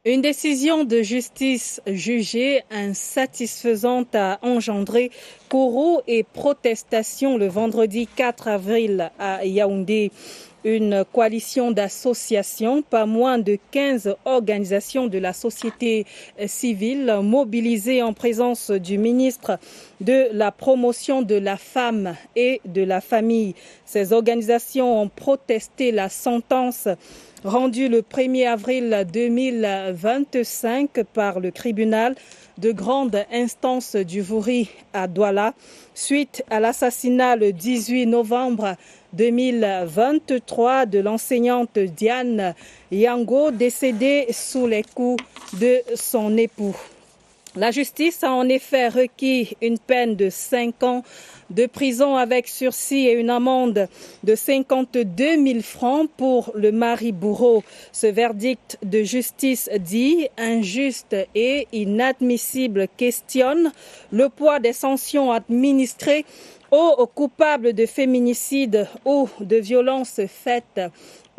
Une décision de justice jugée insatisfaisante a engendré courroux et protestations le vendredi 4 avril à Yaoundé. Une coalition d'associations, pas moins de 15 organisations de la société civile mobilisées en présence du ministre de la promotion de la femme et de la famille. Ces organisations ont protesté la sentence rendue le 1er avril 2025 par le tribunal de grande instance du Vouri à Douala suite à l'assassinat le 18 novembre 2023 de l'enseignante Diane Yango décédée sous les coups de son époux. La justice a en effet requis une peine de 5 ans de prison avec sursis et une amende de 52 000 francs pour le mari bourreau. Ce verdict de justice dit injuste et inadmissible questionne le poids des sanctions administrées aux coupables de féminicide ou de violences faites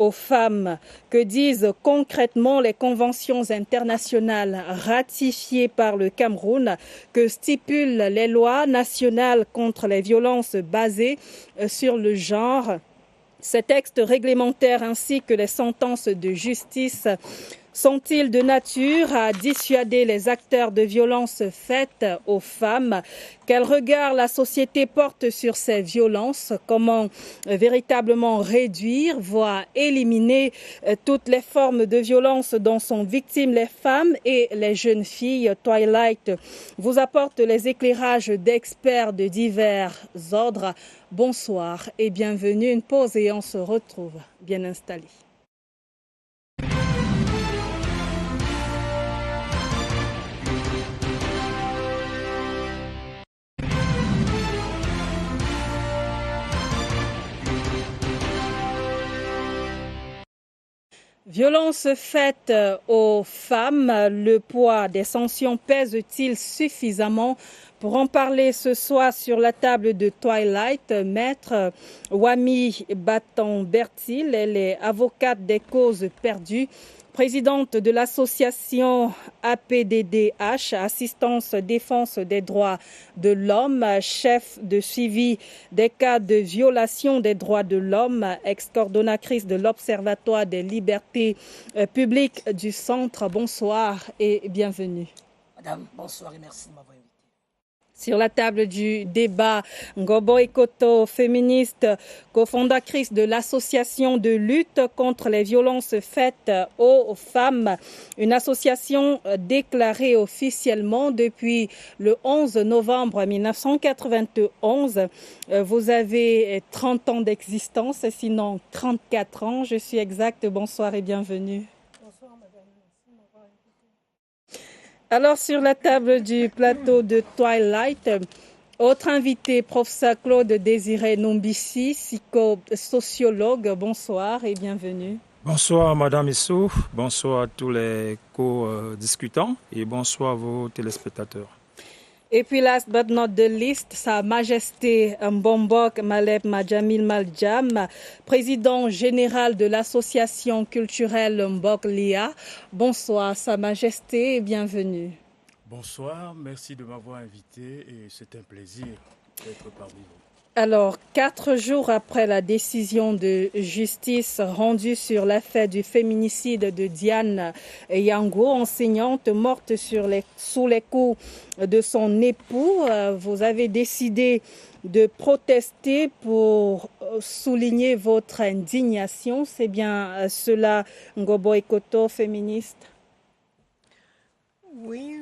aux femmes. Que disent concrètement les conventions internationales ratifiées par le Cameroun? Que stipulent les lois nationales contre les violences basées sur le genre? Ces textes réglementaires ainsi que les sentences de justice sont-ils de nature à dissuader les acteurs de violences faites aux femmes? Quel regard la société porte sur ces violences? Comment véritablement réduire, voire éliminer toutes les formes de violence dont sont victimes les femmes et les jeunes filles? Twilight vous apporte les éclairages d'experts de divers ordres. Bonsoir et bienvenue. Une pause et on se retrouve bien installés. Violences faites aux femmes, le poids des sanctions pèse-t-il suffisamment? Pour en parler ce soir sur la table de Twilight, maître Wami Batan-Bertil, elle est avocate des causes perdues, présidente de l'association APDDH, Assistance Défense des droits de l'homme, chef de suivi des cas de violation des droits de l'homme, ex-coordonnatrice de l'Observatoire des libertés publiques du Centre. Bonsoir et bienvenue. Madame, bonsoir et merci de m'avoir invité. Sur la table du débat, Ngobo Ekoto, féministe, cofondatrice de l'association de lutte contre les violences faites aux femmes, une association déclarée officiellement depuis le 11 novembre 1991. Vous avez 30 ans d'existence, sinon 34 ans, je suis exacte. Bonsoir et bienvenue. Alors, sur la table du plateau de Twilight, autre invité, professeur Claude Désiré Nombissi, psychosociologue. Bonsoir et bienvenue. Bonsoir Madame Issou, bonsoir à tous les co-discutants et bonsoir à vos téléspectateurs. Et puis, last but not the least, Sa Majesté Mbombok Malep Madjamil Maljam, président général de l'association culturelle Mbok Lia. Bonsoir Sa Majesté et bienvenue. Bonsoir, merci de m'avoir invité et c'est un plaisir d'être parmi vous. Alors, 4 jours après la décision de justice rendue sur l'affaire du féminicide de Diane Yango, enseignante morte sous les coups de son époux, vous avez décidé de protester pour souligner votre indignation. C'est bien cela, Ngobo Ekoto, féministe? Oui,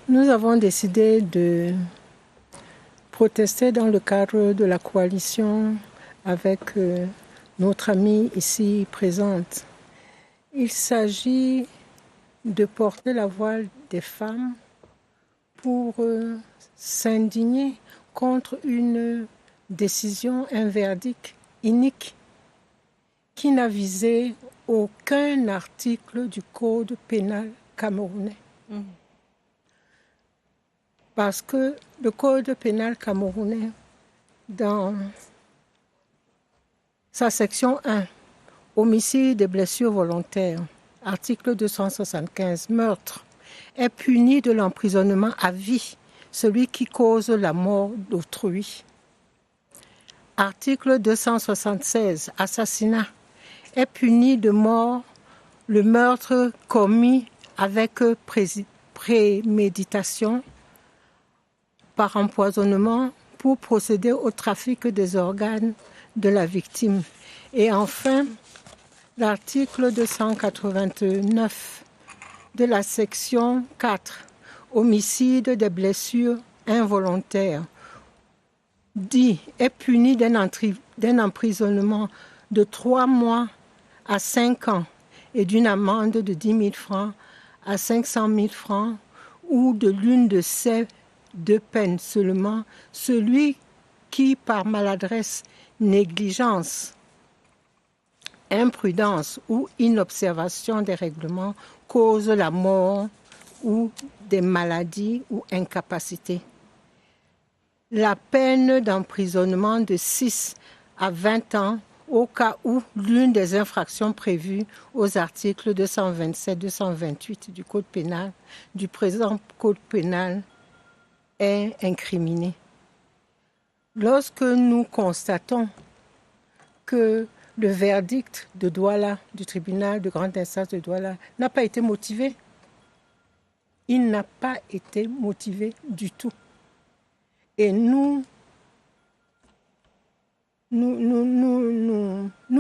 nous avons décidé de protester dans le cadre de la coalition avec notre amie ici présente. Il s'agit de porter la voix des femmes pour s'indigner contre une décision, un verdict inique qui n'a visé aucun article du Code pénal camerounais. Parce que le Code pénal camerounais, dans sa section 1, homicide et blessures volontaires, article 275, meurtre, est puni de l'emprisonnement à vie celui qui cause la mort d'autrui. Article 276, assassinat, est puni de mort le meurtre commis avec préméditation par empoisonnement pour procéder au trafic des organes de la victime. Et enfin, l'article 289 de la section 4, homicide des blessures involontaires, dit est puni d'un emprisonnement de 3 mois à 5 ans et d'une amende de 10 000 francs à 500 000 francs ou de l'une de ces deux peines seulement, celui qui, par maladresse, négligence, imprudence ou inobservation des règlements, cause la mort ou des maladies ou incapacités. La peine d'emprisonnement de 6 à 20 ans au cas où l'une des infractions prévues aux articles 227-228 du Code pénal, du présent Code pénal, est incriminée. Lorsque nous constatons que le verdict de Douala, du tribunal de grande instance de Douala, n'a pas été motivé, il n'a pas été motivé du tout. Et nous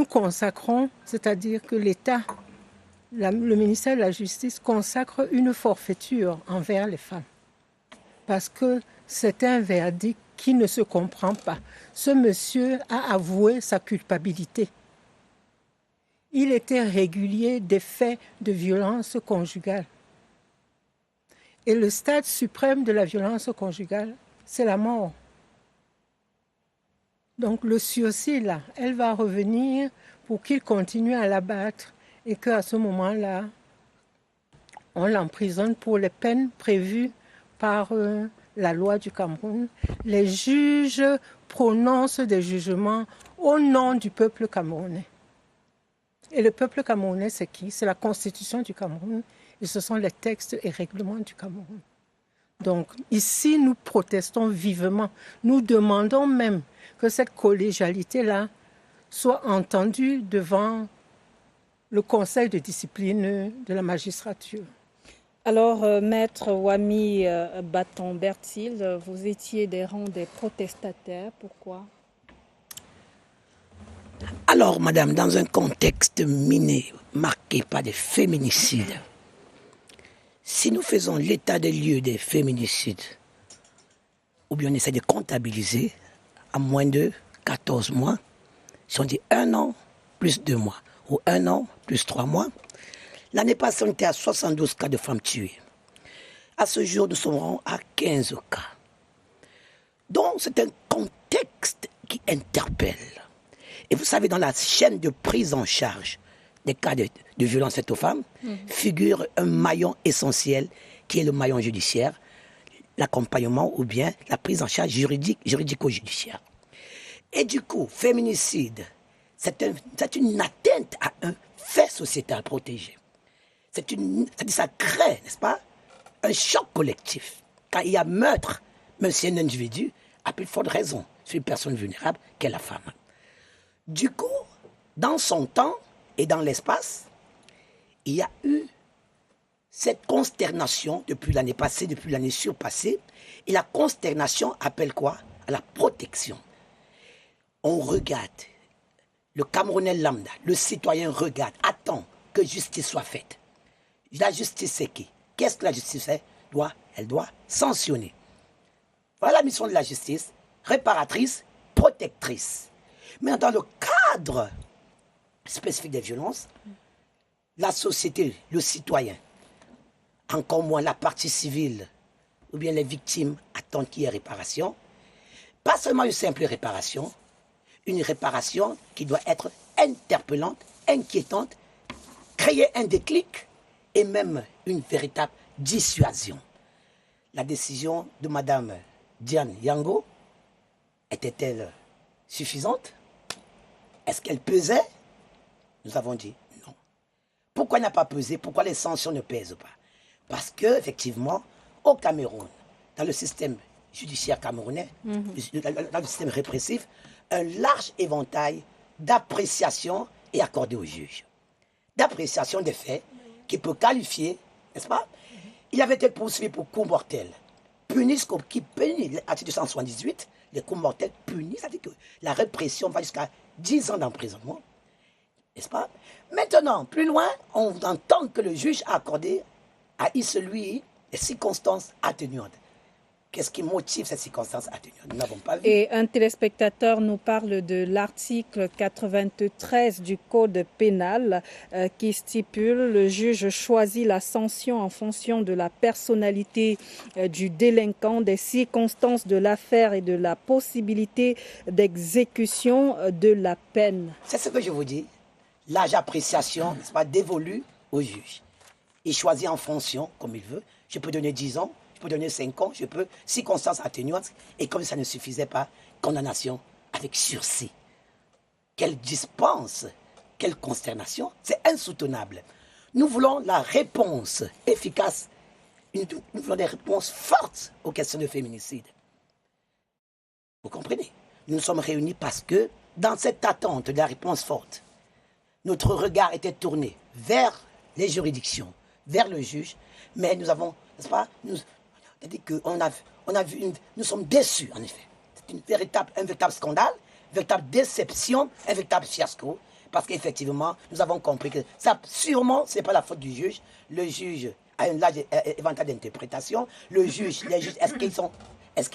consacrons, c'est-à-dire que l'État, le ministère de la Justice consacre une forfaiture envers les femmes. Parce que c'est un verdict qui ne se comprend pas. Ce monsieur a avoué sa culpabilité. Il était régulier des faits de violence conjugale. Et le stade suprême de la violence conjugale, c'est la mort. Donc le sursis, là, elle va revenir pour qu'il continue à l'abattre et qu'à ce moment-là, on l'emprisonne pour les peines prévues par la loi du Cameroun. Les juges prononcent des jugements au nom du peuple camerounais. Et le peuple camerounais, c'est qui? C'est la constitution du Cameroun et ce sont les textes et règlements du Cameroun. Donc ici, nous protestons vivement. Nous demandons même que cette collégialité-là soit entendue devant le conseil de discipline de la magistrature. Alors, Maître Wami Baton-Bertil, vous étiez des rangs des protestataires. Pourquoi? Alors, madame, dans un contexte miné, marqué par des féminicides, si nous faisons l'état des lieux des féminicides, ou bien on essaie de comptabiliser à moins de 14 mois, si on dit 1 an plus 2 mois, ou 1 an plus 3 mois, l'année passée, on était à 72 cas de femmes tuées. À ce jour, nous sommes à 15 cas. Donc, c'est un contexte qui interpelle. Et vous savez, dans la chaîne de prise en charge des cas de violence faite aux femmes, figure un maillon essentiel qui est le maillon judiciaire, l'accompagnement ou bien la prise en charge juridico-judiciaire. Et du coup, féminicide, c'est une atteinte à un fait sociétal protégé. Ça crée, n'est-ce pas, un choc collectif. Quand il y a meurtre, même si un individu a plus forte raison sur une personne vulnérable qu'est la femme. Du coup, dans son temps et dans l'espace, il y a eu cette consternation depuis l'année passée, depuis l'année surpassée. Et la consternation appelle quoi? À la protection. On regarde, le Camerounais lambda, le citoyen regarde, attend que justice soit faite. La justice, c'est qui? Qu'est-ce que la justice fait? Elle doit sanctionner. Voilà la mission de la justice, réparatrice, protectrice. Mais dans le cadre spécifique des violences, la société, le citoyen, encore moins la partie civile, ou bien les victimes attendent qu'il y ait réparation. Pas seulement une simple réparation, une réparation qui doit être interpellante, inquiétante, créer un déclic et même une véritable dissuasion. La décision de Madame Diane Yango était-elle suffisante? Est-ce qu'elle pesait? Nous avons dit non. Pourquoi Pourquoi il n'a pas pesé? Pourquoi les sanctions ne pèsent pas? Parce que, effectivement, au Cameroun, dans le système judiciaire camerounais, dans le système répressif, un large éventail d'appréciation est accordé au juge. D'appréciation des faits qui peut qualifier, n'est-ce pas? Il avait été poursuivi pour coup mortel. Qui punit, l'article 278, les coups mortels punissent, c'est-à-dire que la répression va jusqu'à 10 ans d'emprisonnement. N'est-ce pas? Maintenant, plus loin, on entend que le juge a accordé à celui les circonstances atténuantes. Qu'est-ce qui motive ces circonstances atténuantes? Nous n'avons pas vu. Et un téléspectateur nous parle de l'article 93 du Code pénal qui stipule le juge choisit la sanction en fonction de la personnalité du délinquant, des circonstances de l'affaire et de la possibilité d'exécution de la peine. C'est ce que je vous dis. L'âge d'appréciation, n'est-ce pas, dévolu au juge. Il choisit en fonction, comme il veut. Je peux donner 10 ans. Je peux donner 5 ans, je peux, circonstances atténuantes, et comme ça ne suffisait pas, condamnation avec sursis. Quelle dispense, quelle consternation, c'est insoutenable. Nous voulons la réponse efficace, nous voulons des réponses fortes aux questions de féminicide. Vous comprenez? Nous nous sommes réunis parce que, dans cette attente de la réponse forte, notre regard était tourné vers les juridictions, vers le juge, mais nous avons, n'est-ce pas, c'est-à-dire qu'on a vu nous sommes déçus, en effet. C'est un véritable scandale, une véritable déception, un véritable fiasco. Parce qu'effectivement, nous avons compris que ça, sûrement, ce n'est pas la faute du juge. Le juge a un large éventail d'interprétation. Les juges, est-ce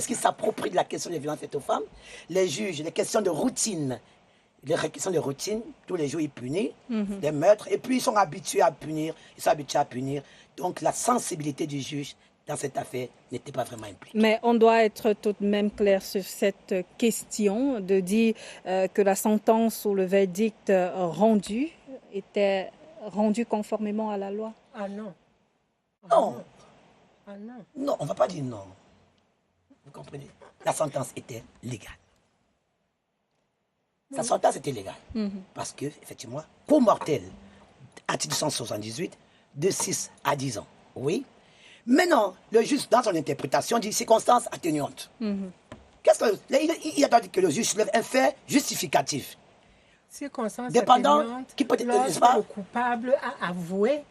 qu'ils s'approprient de la question des violences faites aux femmes? Les juges, les questions de routine, tous les jours ils punissent des meurtres. Et puis ils sont habitués à punir, Donc la sensibilité du juge dans cette affaire n'était pas vraiment impliquée. Mais on doit être tout de même clair sur cette question, de dire que la sentence ou le verdict rendu était rendu conformément à la loi. Ah non. Non. Ah non. Non, on ne va pas dire non. Vous comprenez? La sentence était légale. Sa sentence était légale. Parce que, effectivement, coup mortel, article 178, de 6 à 10 ans. Oui. Maintenant, le juge, dans son interprétation, dit circonstances atténuantes. Il a dit que le juge soulève un fait justificatif. Circonstances dépendant atténuantes, qui peut être, lorsque pas? le coupable a avoué.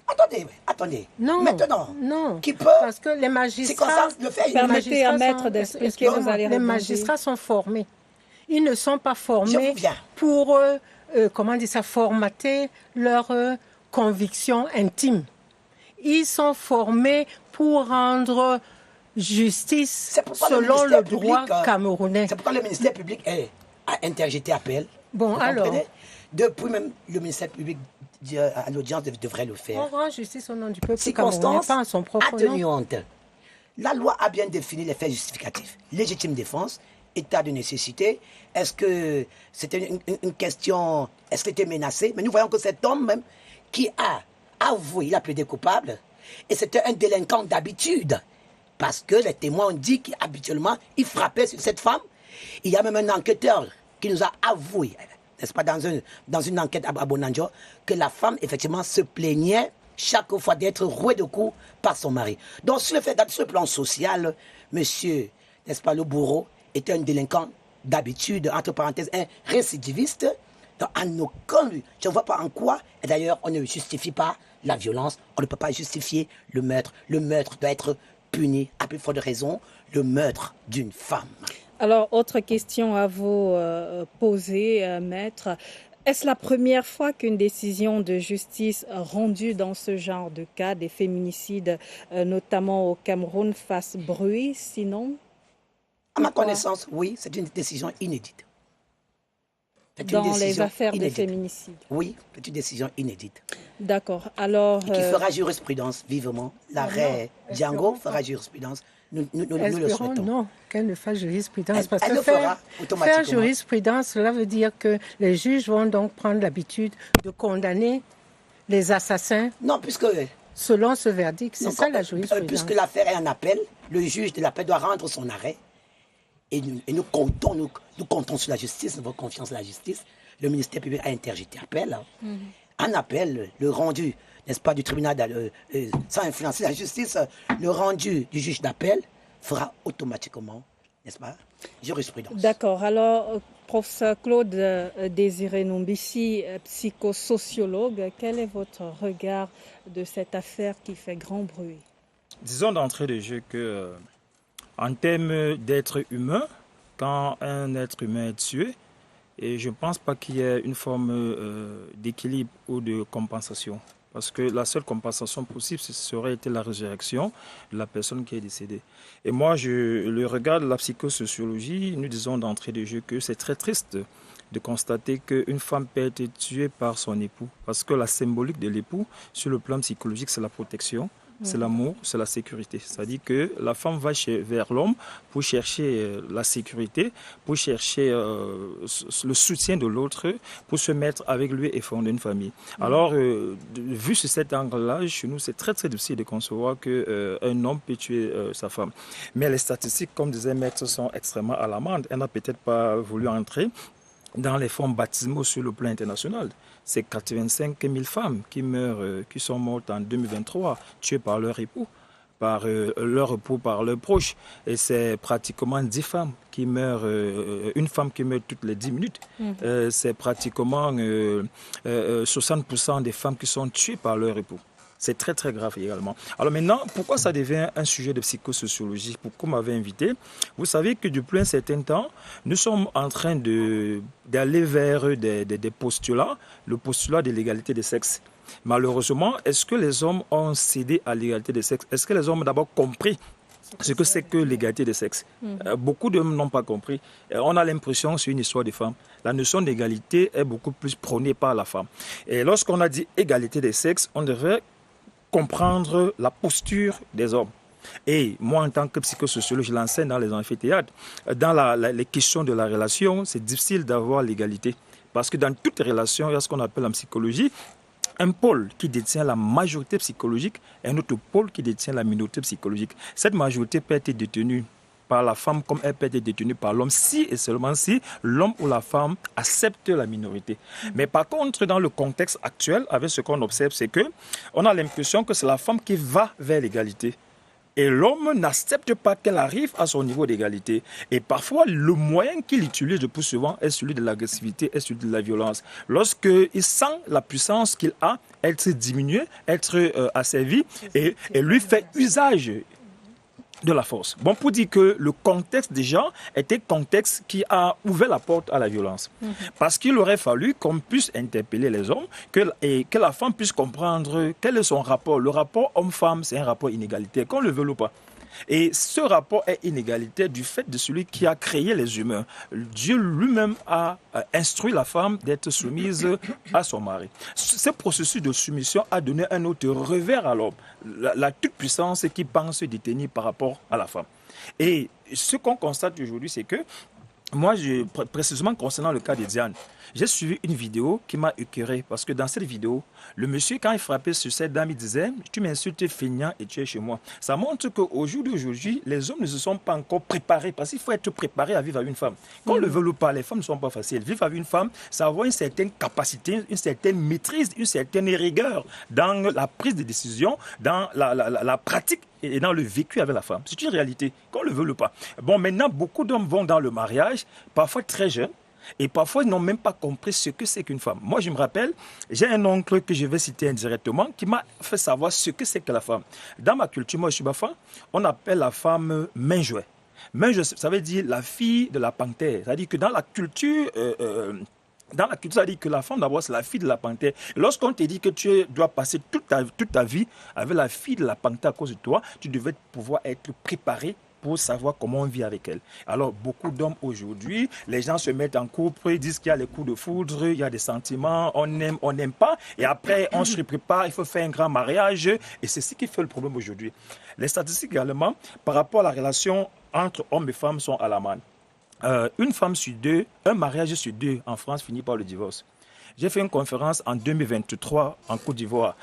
Attendez. Non. Maintenant, Non. qui peut? Parce que les magistrats. Circonstances, le fait, Permettez à maître d'expliquer, vous allez Les rebondir. magistrats sont formés. Ils ne sont pas Je formés vous viens. pour, formater leurs convictions intimes. Ils sont formés pour rendre justice selon le droit camerounais. C'est pourquoi le ministère public a interjeté appel. Bon, Vous alors. comprenez? Depuis même le ministère public à l'audience devrait le faire. On rend justice au nom du peuple camerounais, Circonstances pas en son propre nom. atténuantes. La loi a bien défini les faits justificatifs. Légitime défense, état de nécessité. Est-ce que c'était une question, est-ce qu'il était menacé? Mais nous voyons que cet homme même qui a avoué, il a plaidé coupable, et c'était un délinquant d'habitude. Parce que les témoins ont dit qu'habituellement, il frappait sur cette femme. Il y a même un enquêteur qui nous a avoué, n'est-ce pas, dans une enquête à Bonanjo, que la femme, effectivement, se plaignait chaque fois d'être rouée de coups par son mari. Donc, sur le plan social, monsieur, n'est-ce pas, le bourreau était un délinquant d'habitude, entre parenthèses, un récidiviste. Donc, en aucun, je ne vois pas en quoi, et d'ailleurs, on ne justifie pas la violence, on ne peut pas justifier le meurtre. Le meurtre doit être puni, à plus forte raison, le meurtre d'une femme. Alors, autre question à vous poser, maître. Est-ce la première fois qu'une décision de justice rendue dans ce genre de cas, des féminicides, notamment au Cameroun, fasse bruit? Sinon, à ma connaissance, oui, c'est une décision inédite. Dans les affaires de féminicide? Oui, c'est une décision inédite. D'accord. Alors, qui fera jurisprudence vivement. L'arrêt Django fera jurisprudence. Nous le souhaitons. Non, qu'elle ne fasse jurisprudence. Parce elle que le fera automatiquement. faire jurisprudence, cela veut dire que les juges vont donc prendre l'habitude de condamner les assassins. Non, puisque... Selon ce verdict, c'est ça la jurisprudence. Puisque l'affaire est en appel, le juge de l'appel doit rendre son arrêt. Et nous comptons sur la justice, nous avons confiance en la justice. Le ministère public a interjeté appel. en appel, le rendu, n'est-ce pas, du tribunal, sans influencer la justice, le rendu du juge d'appel fera automatiquement, n'est-ce pas, jurisprudence. D'accord. Alors, professeur Claude Désiré Nombissi, psychosociologue, quel est votre regard de cette affaire qui fait grand bruit? Disons d'entrée de jeu que, en termes d'être humain, quand un être humain est tué, et je ne pense pas qu'il y ait une forme d'équilibre ou de compensation. Parce que la seule compensation possible, ce serait été la résurrection de la personne qui est décédée. Et moi, le regard de la psychosociologie, nous disons d'entrée de jeu que c'est très triste de constater qu'une femme peut être tuée par son époux. Parce que la symbolique de l'époux, sur le plan psychologique, c'est la protection. C'est l'amour, c'est la sécurité. C'est-à-dire que la femme va vers l'homme pour chercher la sécurité, pour chercher le soutien de l'autre, pour se mettre avec lui et fonder une famille. Alors, vu sur cet angle-là, chez nous, c'est très très difficile de concevoir qu'un homme peut tuer sa femme. Mais les statistiques, comme disait Maître, sont extrêmement alarmantes. Elle n'a peut-être pas voulu entrer dans les fonds baptismaux sur le plan international. C'est 85 000 femmes qui meurent, qui sont mortes en 2023, tuées par leur époux, par leurs proches. Et c'est pratiquement 10 femmes qui meurent, une femme qui meurt toutes les 10 minutes. C'est pratiquement 60% des femmes qui sont tuées par leur époux. C'est très très grave également. Alors maintenant, pourquoi ça devient un sujet de psychosociologie? Pourquoi vous m'avez invité? Vous savez que depuis un certain temps, nous sommes en train d'aller vers des postulats, le postulat de l'égalité des sexes. Malheureusement, est-ce que les hommes ont cédé à l'égalité des sexes? Est-ce que les hommes ont d'abord compris ce que c'est que l'égalité des sexes? Beaucoup d'hommes n'ont pas compris. On a l'impression que c'est une histoire de femmes. La notion d'égalité est beaucoup plus prônée par la femme. Et lorsqu'on a dit égalité des sexes, on devrait comprendre la posture des hommes. Et moi, en tant que psychosociologue, je l'enseigne dans les amphithéâtres. Dans les questions de la relation, c'est difficile d'avoir l'égalité. Parce que dans toute relation, il y a ce qu'on appelle en psychologie un pôle qui détient la majorité psychologique et un autre pôle qui détient la minorité psychologique. Cette majorité peut être détenue par la femme comme elle peut être détenue par l'homme, si et seulement si l'homme ou la femme accepte la minorité. Mais par contre, dans le contexte actuel, avec ce qu'on observe, c'est que on a l'impression que c'est la femme qui va vers l'égalité. Et l'homme n'accepte pas qu'elle arrive à son niveau d'égalité. Et parfois, le moyen qu'il utilise le plus souvent est celui de l'agressivité, est celui de la violence. Lorsqu'il sent la puissance qu'il a, être diminuée, être asservi, et lui fait usage de la force. Bon, pour dire que le contexte déjà était contexte qui a ouvert la porte à la violence. Parce qu'il aurait fallu qu'on puisse interpeller les hommes et que la femme puisse comprendre quel est son rapport. Le rapport homme-femme, c'est un rapport inégalitaire, qu'on le veuille ou pas. Et ce rapport est inégalitaire du fait de celui qui a créé les humains. Dieu lui-même a instruit la femme d'être soumise à son mari. Ce processus de soumission a donné un autre revers à l'homme, la toute-puissance qui pense se détenir par rapport à la femme. Et ce qu'on constate aujourd'hui, c'est que moi, précisément concernant le cas de Diane, j'ai suivi une vidéo qui m'a écœuré parce que dans cette vidéo, le monsieur, quand il frappait sur cette dame, il disait « Tu m'insultes feignant et tu es chez moi ». Ça montre qu'au jour d'aujourd'hui, les hommes ne se sont pas encore préparés parce qu'il faut être préparé à vivre avec une femme. Qu'on le veuille ou pas, les femmes ne sont pas faciles. Vivre avec une femme, ça avoir une certaine capacité, une certaine maîtrise, une certaine rigueur dans la prise de décision, dans la pratique et dans le vécu avec la femme. C'est une réalité, qu'on le veuille ou pas. Bon, maintenant, beaucoup d'hommes vont dans le mariage, parfois très jeunes, et parfois ils n'ont même pas compris ce que c'est qu'une femme. Moi, je me rappelle, j'ai un oncle que je vais citer indirectement qui m'a fait savoir ce que c'est que la femme. Dans ma culture, moi je suis bafa, on appelle la femme main-jouet. Main-jouet, ça veut dire la fille de la panthère. C'est-à-dire que dans la culture... ça dit que la femme, d'abord, c'est la fille de la panthère. Lorsqu'on te dit que tu dois passer toute ta vie avec la fille de la panthère à cause de toi, tu devais pouvoir être préparé pour savoir comment on vit avec elle. Alors, beaucoup d'hommes aujourd'hui, les gens se mettent en couple, ils disent qu'il y a les coups de foudre, il y a des sentiments, on aime, on n'aime pas, et après, on se prépare, il faut faire un grand mariage, et c'est ce qui fait le problème aujourd'hui. Les statistiques également, par rapport à la relation entre hommes et femmes, sont alarmantes. Une femme sur deux, un mariage sur deux en France finit par le divorce. J'ai fait une conférence en 2023 en Côte d'Ivoire.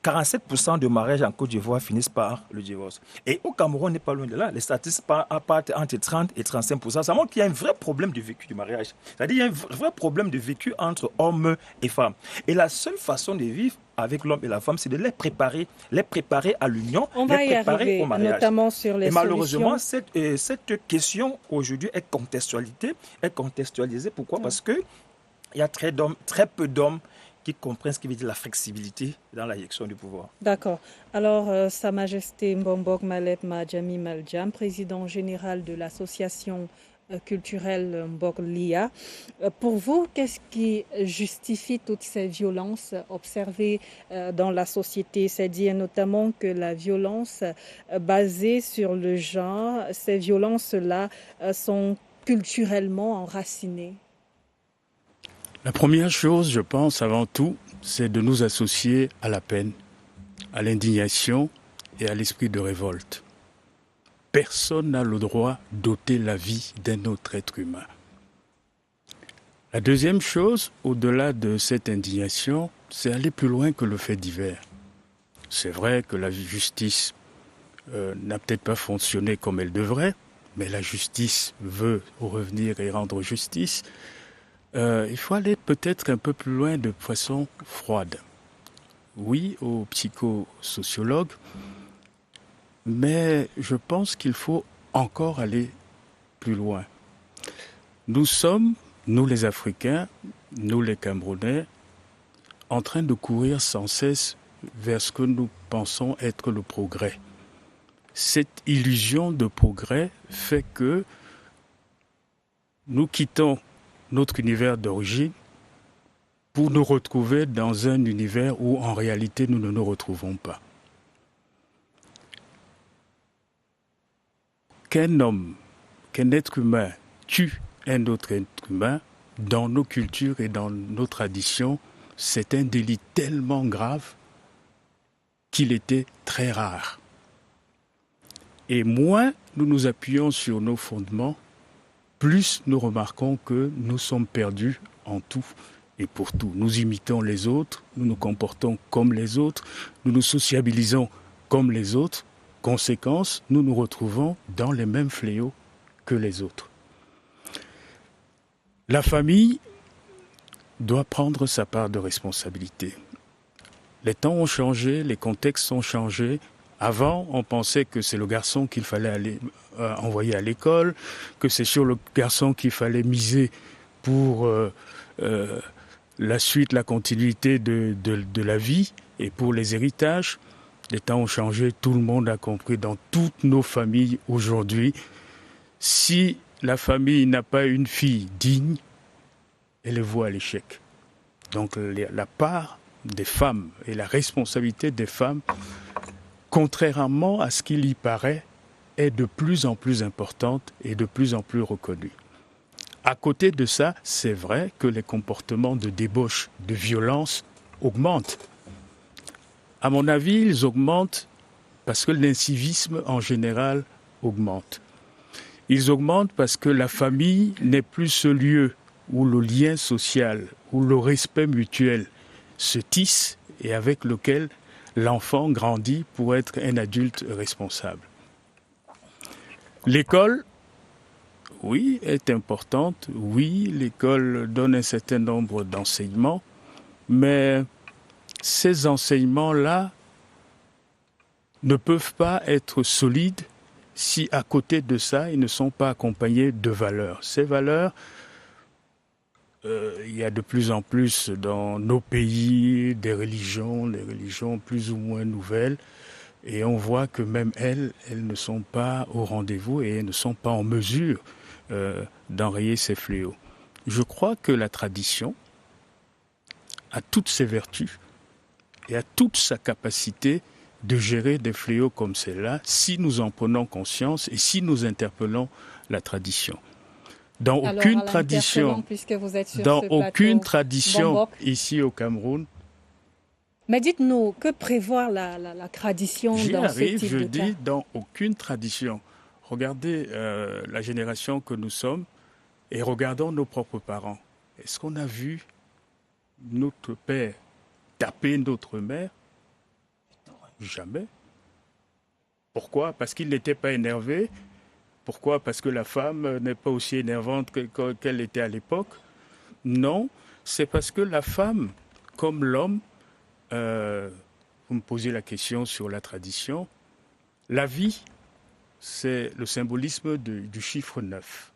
47% de mariages en Côte d'Ivoire finissent par le divorce. Et au Cameroun, on n'est pas loin de là. Les statistiques partent entre 30 et 35%. Ça montre qu'il y a un vrai problème de vécu du mariage. C'est-à-dire qu'il y a un vrai problème de vécu entre hommes et femmes. Et la seule façon de vivre avec l'homme et la femme, c'est de les préparer à l'union, On va les y préparer arriver, au mariage. notamment sur les et malheureusement, solutions. cette question aujourd'hui est contextualisée. Pourquoi ? Parce qu'il y a très peu d'hommes qui comprennent ce qui veut dire la flexibilité dans la gestion du pouvoir. D'accord. Alors, Sa Majesté Mbombog Malep Madjami Maljam, président général de l'association culturelle Mbog Lia. Pour vous, qu'est-ce qui justifie toutes ces violences observées dans la société? C'est-à-dire notamment que la violence basée sur le genre, ces violences-là sont culturellement enracinées. La première chose, je pense, avant tout, c'est de nous associer à la peine, à l'indignation et à l'esprit de révolte. Personne n'a le droit d'ôter la vie d'un autre être humain. La deuxième chose, au-delà de cette indignation, c'est aller plus loin que le fait divers. C'est vrai que la justice n'a peut-être pas fonctionné comme elle devrait, mais la justice veut revenir et rendre justice. Il faut aller peut-être un peu plus loin de façon froide. Oui, aux psychosociologues, mais je pense qu'il faut encore aller plus loin. Nous sommes, nous les Africains, nous les Camerounais, en train de courir sans cesse vers ce que nous pensons être le progrès. Cette illusion de progrès fait que nous quittons notre univers d'origine pour nous retrouver dans un univers où en réalité nous ne nous retrouvons pas. Qu'un homme, qu'un être humain tue un autre être humain, dans nos cultures et dans nos traditions, c'est un délit tellement grave qu'il était très rare. Et moins nous nous appuyons sur nos fondements, plus nous remarquons que nous sommes perdus en tout et pour tout. Nous imitons les autres, nous nous comportons comme les autres, nous nous sociabilisons comme les autres. Conséquence, nous nous retrouvons dans les mêmes fléaux que les autres. La famille doit prendre sa part de responsabilité. Les temps ont changé, les contextes ont changé. Avant, on pensait que c'est le garçon qu'il fallait aller envoyer à l'école, que c'est sur le garçon qu'il fallait miser pour la suite, la continuité de la vie et pour les héritages. Les temps ont changé, tout le monde a compris dans toutes nos familles aujourd'hui. Si la famille n'a pas une fille digne, elle est vouée à l'échec. Donc la part des femmes et la responsabilité des femmes, contrairement à ce qu'il y paraît, est de plus en plus importante et de plus en plus reconnue. À côté de ça, c'est vrai que les comportements de débauche, de violence augmentent. À mon avis, ils augmentent parce que l'incivisme en général augmente. Ils augmentent parce que la famille n'est plus ce lieu où le lien social, où le respect mutuel se tisse et avec lequel l'enfant grandit pour être un adulte responsable. L'école, oui, est importante. Oui, l'école donne un certain nombre d'enseignements, mais ces enseignements-là ne peuvent pas être solides si à côté de ça, ils ne sont pas accompagnés de valeurs. Ces valeurs, il y a de plus en plus dans nos pays des religions plus ou moins nouvelles, et on voit que même elles ne sont pas au rendez-vous et elles ne sont pas en mesure d'enrayer ces fléaux. Je crois que la tradition a toutes ses vertus et a toute sa capacité de gérer des fléaux comme celle-là si nous en prenons conscience et si nous interpellons la tradition. Dans aucune tradition, Bombok, ici au Cameroun. Mais dites-nous, que prévoit la tradition dans ce type Je de dis cas? dans aucune tradition. Regardez la génération que nous sommes et regardons nos propres parents. Est-ce qu'on a vu notre père taper notre mère? Jamais. Pourquoi? Parce qu'il n'était pas énervé. Pourquoi? Parce que la femme n'est pas aussi énervante qu'elle était à l'époque. Non, c'est parce que la femme, comme l'homme, vous me posez la question sur la tradition, la vie, c'est le symbolisme du chiffre 9.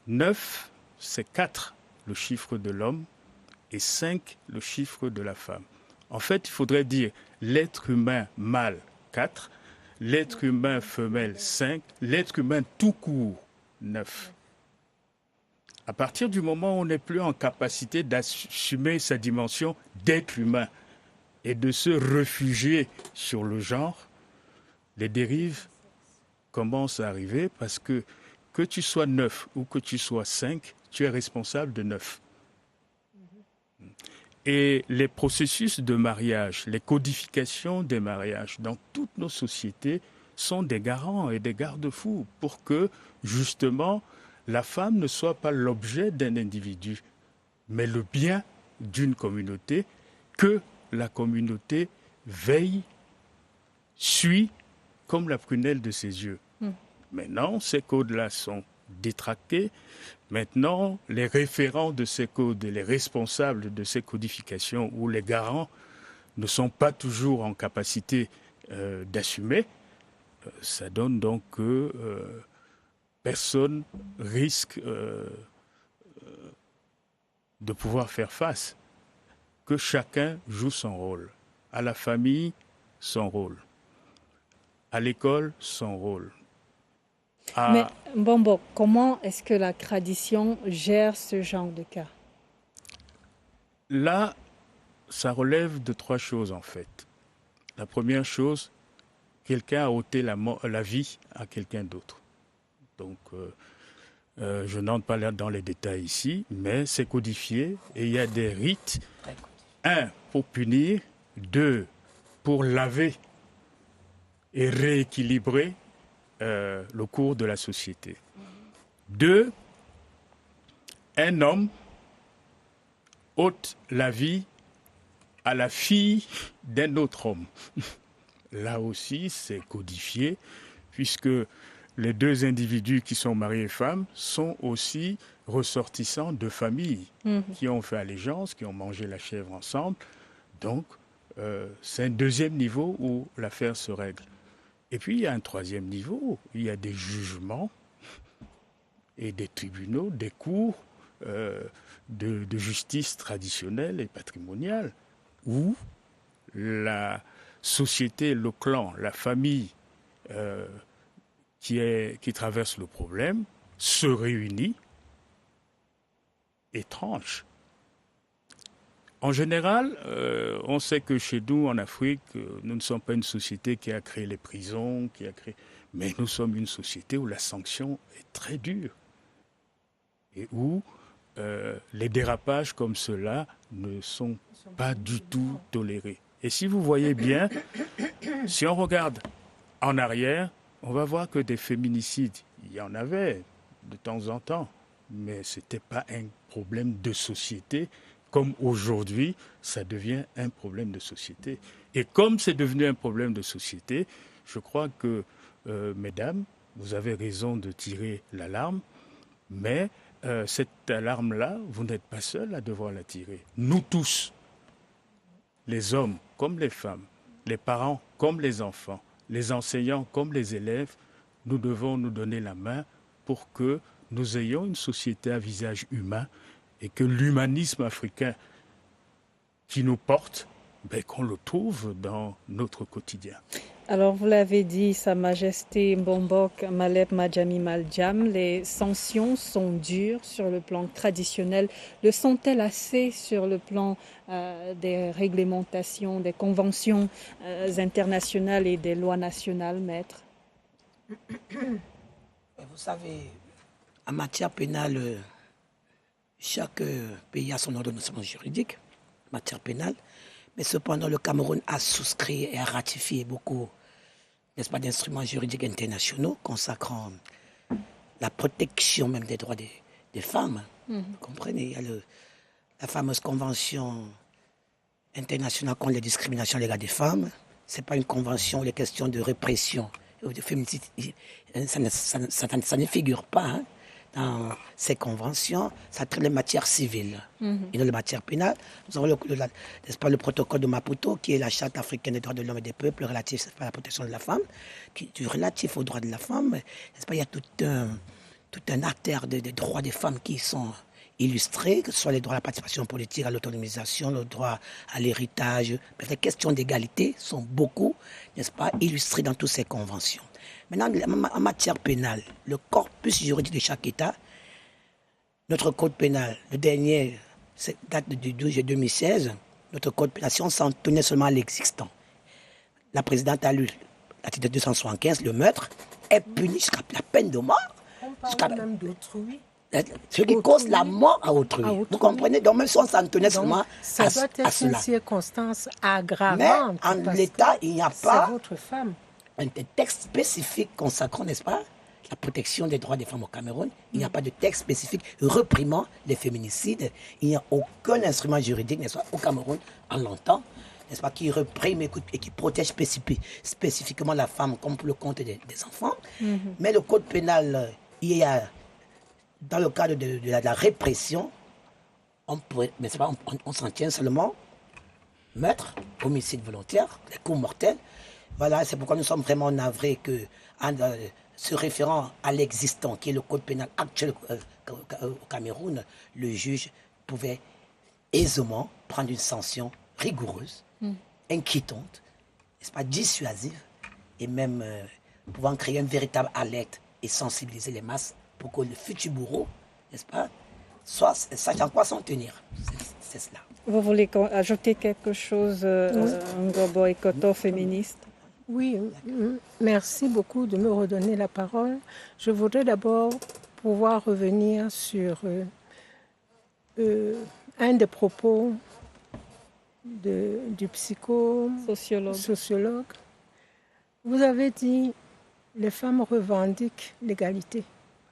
9, c'est 4, le chiffre de l'homme, et 5, le chiffre de la femme. En fait, il faudrait dire l'être humain mâle 4, l'être humain femelle 5, l'être humain tout court 9. À partir du moment où on n'est plus en capacité d'assumer sa dimension d'être humain et de se réfugier sur le genre, les dérives commencent à arriver parce que tu sois 9 ou que tu sois 5, tu es responsable de 9. Et les processus de mariage, les codifications des mariages dans toutes nos sociétés sont des garants et des garde-fous pour que, justement, la femme ne soit pas l'objet d'un individu, mais le bien d'une communauté que la communauté veille, suit comme la prunelle de ses yeux. Maintenant, ces codes-là sont détraqués. Maintenant, les référents de ces codes, les responsables de ces codifications ou les garants ne sont pas toujours en capacité d'assumer. Ça donne donc que personne risque de pouvoir faire face. Que chacun joue son rôle. À la famille, son rôle. À l'école, son rôle. Mais bon, comment est-ce que la tradition gère ce genre de cas? Là, ça relève de 3 choses en fait. La première chose, quelqu'un a ôté la vie à quelqu'un d'autre. Donc, je n'entre pas là dans les détails ici, mais c'est codifié et il y a des rites. 1, pour punir. 2, pour laver et rééquilibrer le cours de la société. 2, un homme ôte la vie à la fille d'un autre homme. Là aussi, c'est codifié, puisque les 2 individus qui sont mariés et femmes sont aussi ressortissants de familles qui ont fait allégeance, qui ont mangé la chèvre ensemble. Donc, c'est un 2e niveau où l'affaire se règle. Et puis, il y a un 3e niveau, il y a des jugements et des tribunaux, des cours de justice traditionnelle et patrimoniale, où la société, le clan, la famille qui traverse le problème se réunit et tranche. En général, on sait que chez nous, en Afrique, nous ne sommes pas une société qui a créé les prisons, mais nous sommes une société où la sanction est très dure et où les dérapages comme cela ne sont pas du tout tolérés. Et si vous voyez bien, si on regarde en arrière, on va voir que des féminicides, il y en avait de temps en temps, mais ce n'était pas un problème de société. Comme aujourd'hui, ça devient un problème de société. Et comme c'est devenu un problème de société, je crois que, mesdames, vous avez raison de tirer l'alarme, mais cette alarme-là, vous n'êtes pas seuls à devoir la tirer. Nous tous, les hommes comme les femmes, les parents comme les enfants, les enseignants comme les élèves, nous devons nous donner la main pour que nous ayons une société à visage humain et que l'humanisme africain qui nous porte, qu'on le trouve dans notre quotidien. Alors, vous l'avez dit, Sa Majesté Mbombok Malep Madjami Maljam, les sanctions sont dures sur le plan traditionnel. Le sont-elles assez sur le plan des réglementations, des conventions internationales et des lois nationales, maître? Vous savez, en matière pénale, chaque pays a son ordonnancement juridique en matière pénale. Mais cependant, le Cameroun a souscrit et a ratifié beaucoup, n'est-ce pas, d'instruments juridiques internationaux consacrant la protection même des droits des femmes. Vous comprenez? Il y a la fameuse Convention internationale contre les discriminations légales des femmes, Ce n'est pas une convention où les questions de répression ou de féminicide, ça ne figure pas hein, dans ces conventions. Ça traite les matières civiles et non les matières pénales. Nous avons n'est-ce pas, le protocole de Maputo, qui est la charte africaine des droits de l'homme et des peuples relatif à la protection de la femme, relatif aux droits de la femme. N'est-ce pas, il y a tout un artère des droits des femmes qui sont illustrés, que ce soit les droits à la participation politique, à l'autonomisation, le droit à l'héritage. Les questions d'égalité sont beaucoup, n'est-ce pas, illustrées dans toutes ces conventions. Maintenant, en matière pénale, le corpus juridique de chaque État, notre code pénal, le dernier, date du 12 juillet 2016, notre code pénal, si on s'en tenait seulement à l'existant, la présidente a lu l'article 275, le meurtre est puni jusqu'à la peine de mort. On parle même d'autrui. Ce qui cause la mort à autrui. Vous comprenez? Donc même si on s'en tenait seulement ça doit être une circonstance aggravante. Mais en l'état, il n'y a pas votre femme. un texte spécifique consacrant, n'est-ce pas, la protection des droits des femmes au Cameroun. Il n'y a pas de texte spécifique reprimant les féminicides. Il n'y a aucun instrument juridique, n'est-ce pas, au Cameroun, en longtemps, n'est-ce pas, qui reprime et qui protège spécifiquement la femme comme pour le compte des enfants. Mais le code pénal, il y a, dans le cadre de la répression, on s'en tient seulement meurtre, homicide volontaire, les coups mortels. Voilà, c'est pourquoi nous sommes vraiment navrés que, se référant à l'existant, qui est le code pénal actuel au Cameroun, le juge pouvait aisément prendre une sanction rigoureuse, inquiétante, n'est-ce pas, dissuasive, et même pouvant créer une véritable alerte et sensibiliser les masses pour que le futur bourreau, n'est-ce pas, sache en quoi s'en tenir. C'est cela. Vous voulez ajouter quelque chose, Ngobo Ekoto, féministe? Oui, merci beaucoup de me redonner la parole. Je voudrais d'abord pouvoir revenir sur un des propos du sociologue. Vous avez dit les femmes revendiquent l'égalité.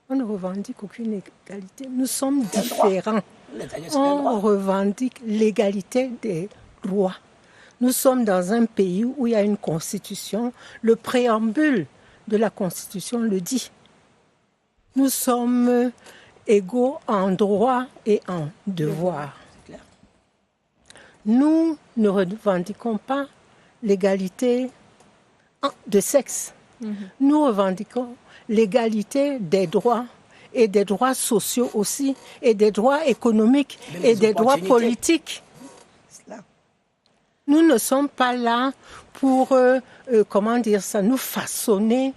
On ne revendique aucune égalité. Nous sommes différents. On revendique l'égalité des droits. Nous sommes dans un pays où il y a une constitution. Le préambule de la constitution le dit. Nous sommes égaux en droit et en devoir. Nous ne revendiquons pas l'égalité de sexe. Nous revendiquons l'égalité des droits et des droits sociaux aussi, et des droits économiques et des droits politiques. Nous ne sommes pas là pour, nous façonner,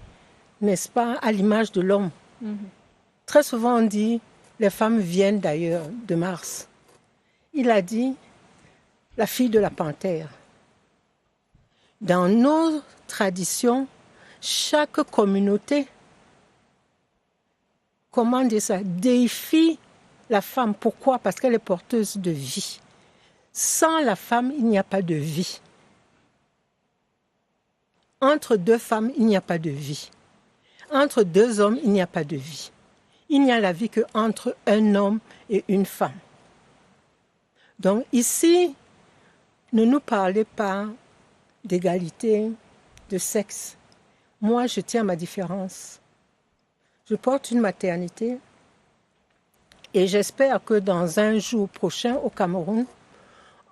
n'est-ce pas, à l'image de l'homme. Très souvent on dit, les femmes viennent d'ailleurs de Mars. Il a dit, la fille de la panthère. Dans nos traditions, chaque communauté, déifie la femme. Pourquoi? Parce qu'elle est porteuse de vie. Sans la femme, il n'y a pas de vie. Entre deux femmes, il n'y a pas de vie. Entre deux hommes, il n'y a pas de vie. Il n'y a la vie qu'entre un homme et une femme. Donc ici, ne nous parlez pas d'égalité de sexe. Moi, je tiens à ma différence. Je porte une maternité et j'espère que dans un jour prochain au Cameroun,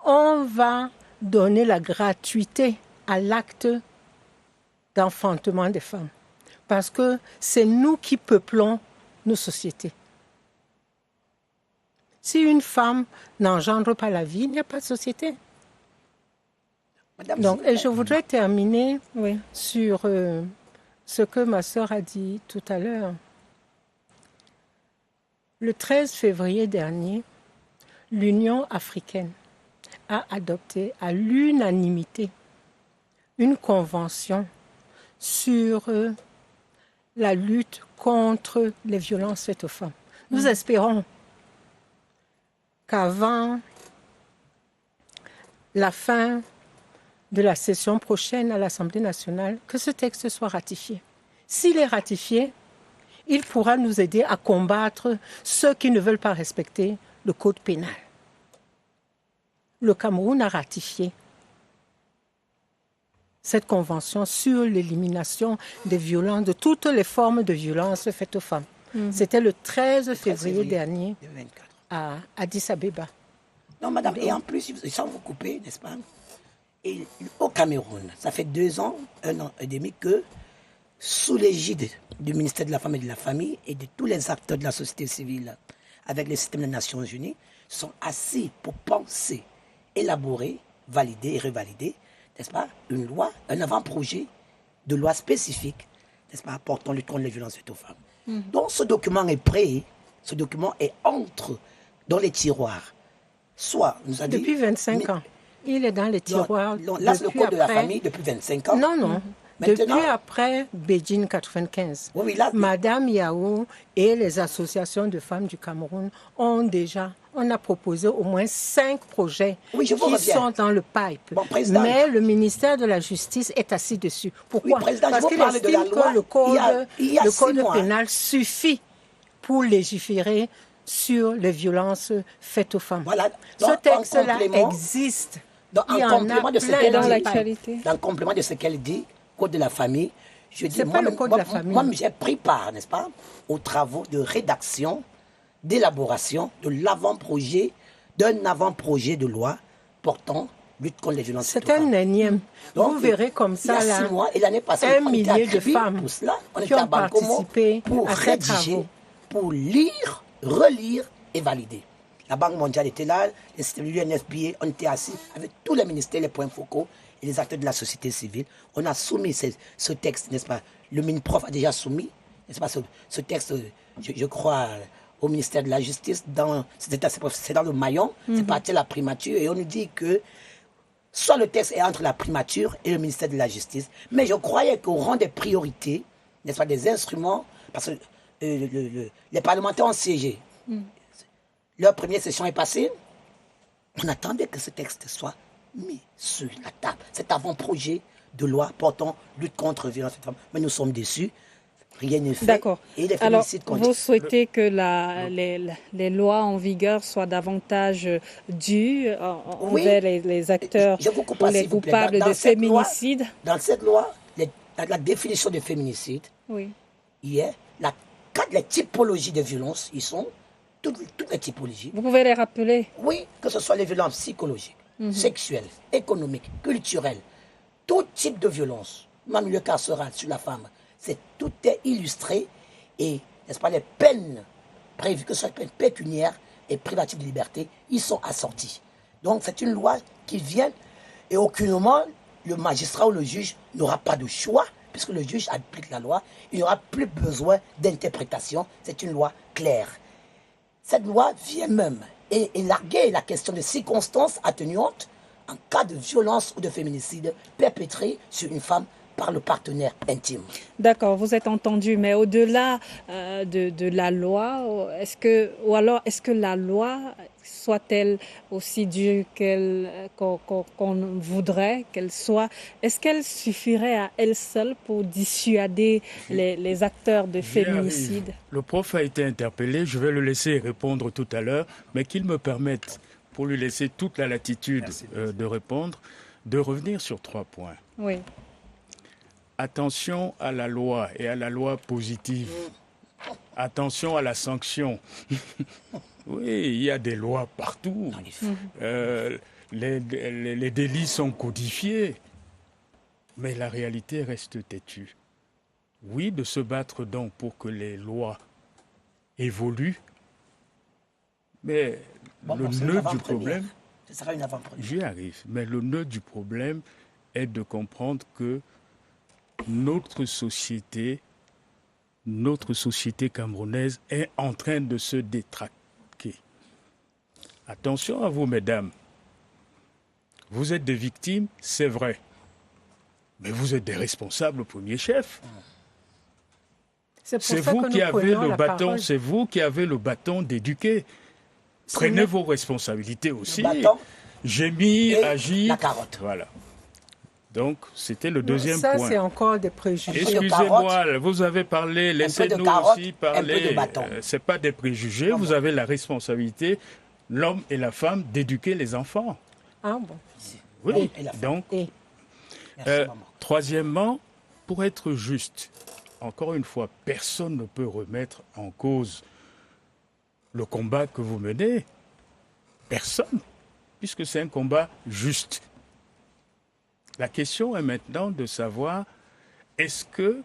on va donner la gratuité à l'acte d'enfantement des femmes. Parce que c'est nous qui peuplons nos sociétés. Si une femme n'engendre pas la vie, il n'y a pas de société. Donc, et je voudrais terminer sur ce que ma sœur a dit tout à l'heure. Le 13 février dernier, l'Union africaine a adopté à l'unanimité une convention sur la lutte contre les violences faites aux femmes. Nous espérons qu'avant la fin de la session prochaine à l'Assemblée nationale, que ce texte soit ratifié. S'il est ratifié, il pourra nous aider à combattre ceux qui ne veulent pas respecter le code pénal. Le Cameroun a ratifié. cette convention sur l'élimination des violences, de toutes les formes de violences faites aux femmes. C'était le 13 février dernier 2024. à Addis Abeba. Non, madame, et en plus, sans vous couper, n'est-ce pas, et au Cameroun, ça fait 2 ans, 1 an et demi que, sous l'égide du ministère de la Femme et de la Famille et de tous les acteurs de la société civile, avec le système des Nations Unies, sont assis pour penser, élaborer, valider et revalider, n'est-ce pas, une loi, un avant-projet de loi spécifique, n'est-ce pas, portant lutte contre les violences faites aux femmes. Donc ce document est prêt, ce document est dans les tiroirs. Soit, nous a dit, Depuis 25 ans. Il est dans les tiroirs. Non, là, c'est le code de la famille depuis 25 ans. Non, non. Maintenant, Depuis après Beijing 95, oui, là, Madame Yao et les associations de femmes du Cameroun on a proposé au moins 5 projets Oui, je vous qui reviens. sont dans le pipe. Bon, président. Mais le ministère de la Justice est assis dessus. Pourquoi? Oui, président, je Parce vous qu'il parle de la estime loi que le code, il y a le 6 code mois. pénal suffit pour légiférer sur les violences faites aux femmes. Voilà. Ce Donc, texte-là en complément- existe. Donc, Il y en en complément a de ce plein qu'elle dans dit, l'actualité. dans le complément de ce qu'elle dit, code de la famille, je dis, C'est pas le code de la famille. Moi, j'ai pris part, n'est-ce pas, aux travaux de rédaction, d'élaboration d'un avant-projet de loi portant lutte contre les violences faites C'est aux femmes. un énième. Donc, Vous verrez comme il y a ça, là, 6 mois, et l'année passée, un on était millier de attribués femmes pour cela. On qui était à ont Bancomo participé pour à ces rédiger, travaux. pour lire, relire et valider. La Banque mondiale était là, le système de l'UNFPA, on était assis avec tous les ministères, les points focaux et les acteurs de la société civile. On a soumis ce texte, n'est-ce pas? Le MINPROF a déjà soumis, n'est-ce pas, ce texte, je crois, au ministère de la Justice, c'est dans le maillon, c'est parti à la primature, et on nous dit que soit le texte est entre la primature et le ministère de la Justice, mais je croyais qu'au rang des priorités, n'est-ce pas, des instruments, parce que les parlementaires ont siégé. Leur première session est passée, on attendait que ce texte soit mis sur la table, cet avant-projet de loi portant lutte contre la violence faites aux femmes. Mais nous sommes déçus, rien n'est fait. D'accord. Et les Alors, féminicides vous continuent. souhaitez que les lois en vigueur soient davantage dues Oui. envers les acteurs Je vous coupe ou pas, les s'il vous plaît. coupables Dans de cette loi- féminicide? Dans cette loi, la définition de féminicide, Oui. il y a les typologies de violences, ils sont toutes les typologies. Vous pouvez les rappeler? Oui, que ce soit les violences psychologiques, sexuelles, économiques, culturelles, tout type de violence, même le carcéral sur la femme, tout est illustré et, n'est-ce pas, les peines prévues, que ce soit les peines pécuniaires et privatives de liberté, ils sont assortis. Donc c'est une loi qui vient et aucunement le magistrat ou le juge n'aura pas de choix, puisque le juge applique la loi, il n'y aura plus besoin d'interprétation, c'est une loi claire. Cette loi vient même élarguer la question des circonstances atténuantes en cas de violence ou de féminicide perpétré sur une femme par le partenaire intime. D'accord, vous êtes entendu, mais au-delà de la loi, est-ce que la loi soit-elle aussi dure qu'on voudrait qu'elle soit? Est-ce qu'elle suffirait à elle seule pour dissuader les acteurs de J'y arrive. féminicide? Le prof a été interpellé, je vais le laisser répondre tout à l'heure, mais qu'il me permette, pour lui laisser toute la latitude de répondre, de revenir sur 3 points. Oui. Attention à la loi et à la loi positive. Attention à la sanction. Oui, il y a des lois partout. Les délits sont codifiés. Mais la réalité reste têtue. Oui, de se battre donc pour que les lois évoluent. Mais le c'est une nœud du avant-première. problème, Ce sera une avant-première. j'y arrive, mais le nœud du problème est de comprendre que notre société camerounaise est en train de se détraquer. Attention à vous, mesdames. Vous êtes des victimes, c'est vrai. Mais vous êtes des responsables au premier chef. C'est pour C'est ça vous que qui nous avez prenons le la bâton, parole. c'est vous qui avez le bâton d'éduquer. Prenez vos responsabilités aussi. bâton Gémir, et agir. la carotte. Voilà. Donc, c'était le deuxième Ça, point. c'est encore des préjugés. Excusez-moi, vous avez parlé, laissez-nous carotte, aussi un peu parler. de bâton. C'est pas des préjugés, vous avez la responsabilité, l'homme et la femme, d'éduquer les enfants. Ah bon. Oui, Et la femme. donc, Et Merci, maman. Troisièmement, pour être juste, encore une fois, personne ne peut remettre en cause le combat que vous menez. Personne, puisque c'est un combat juste. La question est maintenant de savoir, est-ce que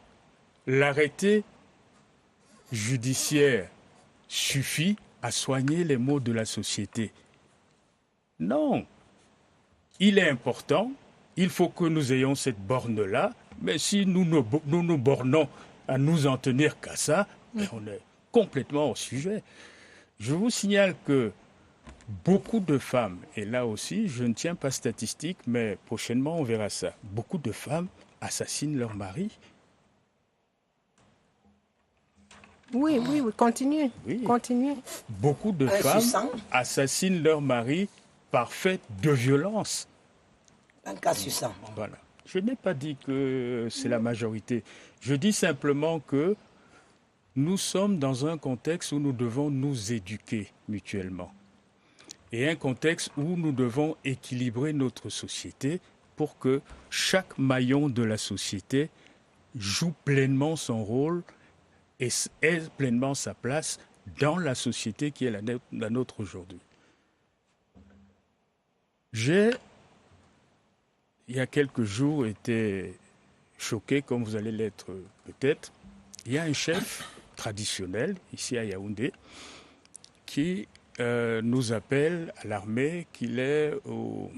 l'arrêté judiciaire suffit à soigner les maux de la société? Non. Il est important, il faut que nous ayons cette borne-là, mais si nous nous bornons à nous en tenir qu'à ça, on est complètement hors sujet. Je vous signale que beaucoup de femmes, et là aussi, je ne tiens pas statistique, mais prochainement on verra ça, beaucoup de femmes assassinent leur mari. Oui, continuez. Oui. Continuez. Beaucoup de Insuffisant. femmes assassinent leur mari par fait de violence. Un cas succinct. Voilà. Je n'ai pas dit que c'est la majorité. Je dis simplement que nous sommes dans un contexte où nous devons nous éduquer mutuellement. Et un contexte où nous devons équilibrer notre société pour que chaque maillon de la société joue pleinement son rôle et ait pleinement sa place dans la société qui est la nôtre aujourd'hui. J'ai, il y a quelques jours, été choqué, comme vous allez l'être peut-être. Il y a un chef traditionnel, ici à Yaoundé, qui nous appelle à l'armée, qu'il est au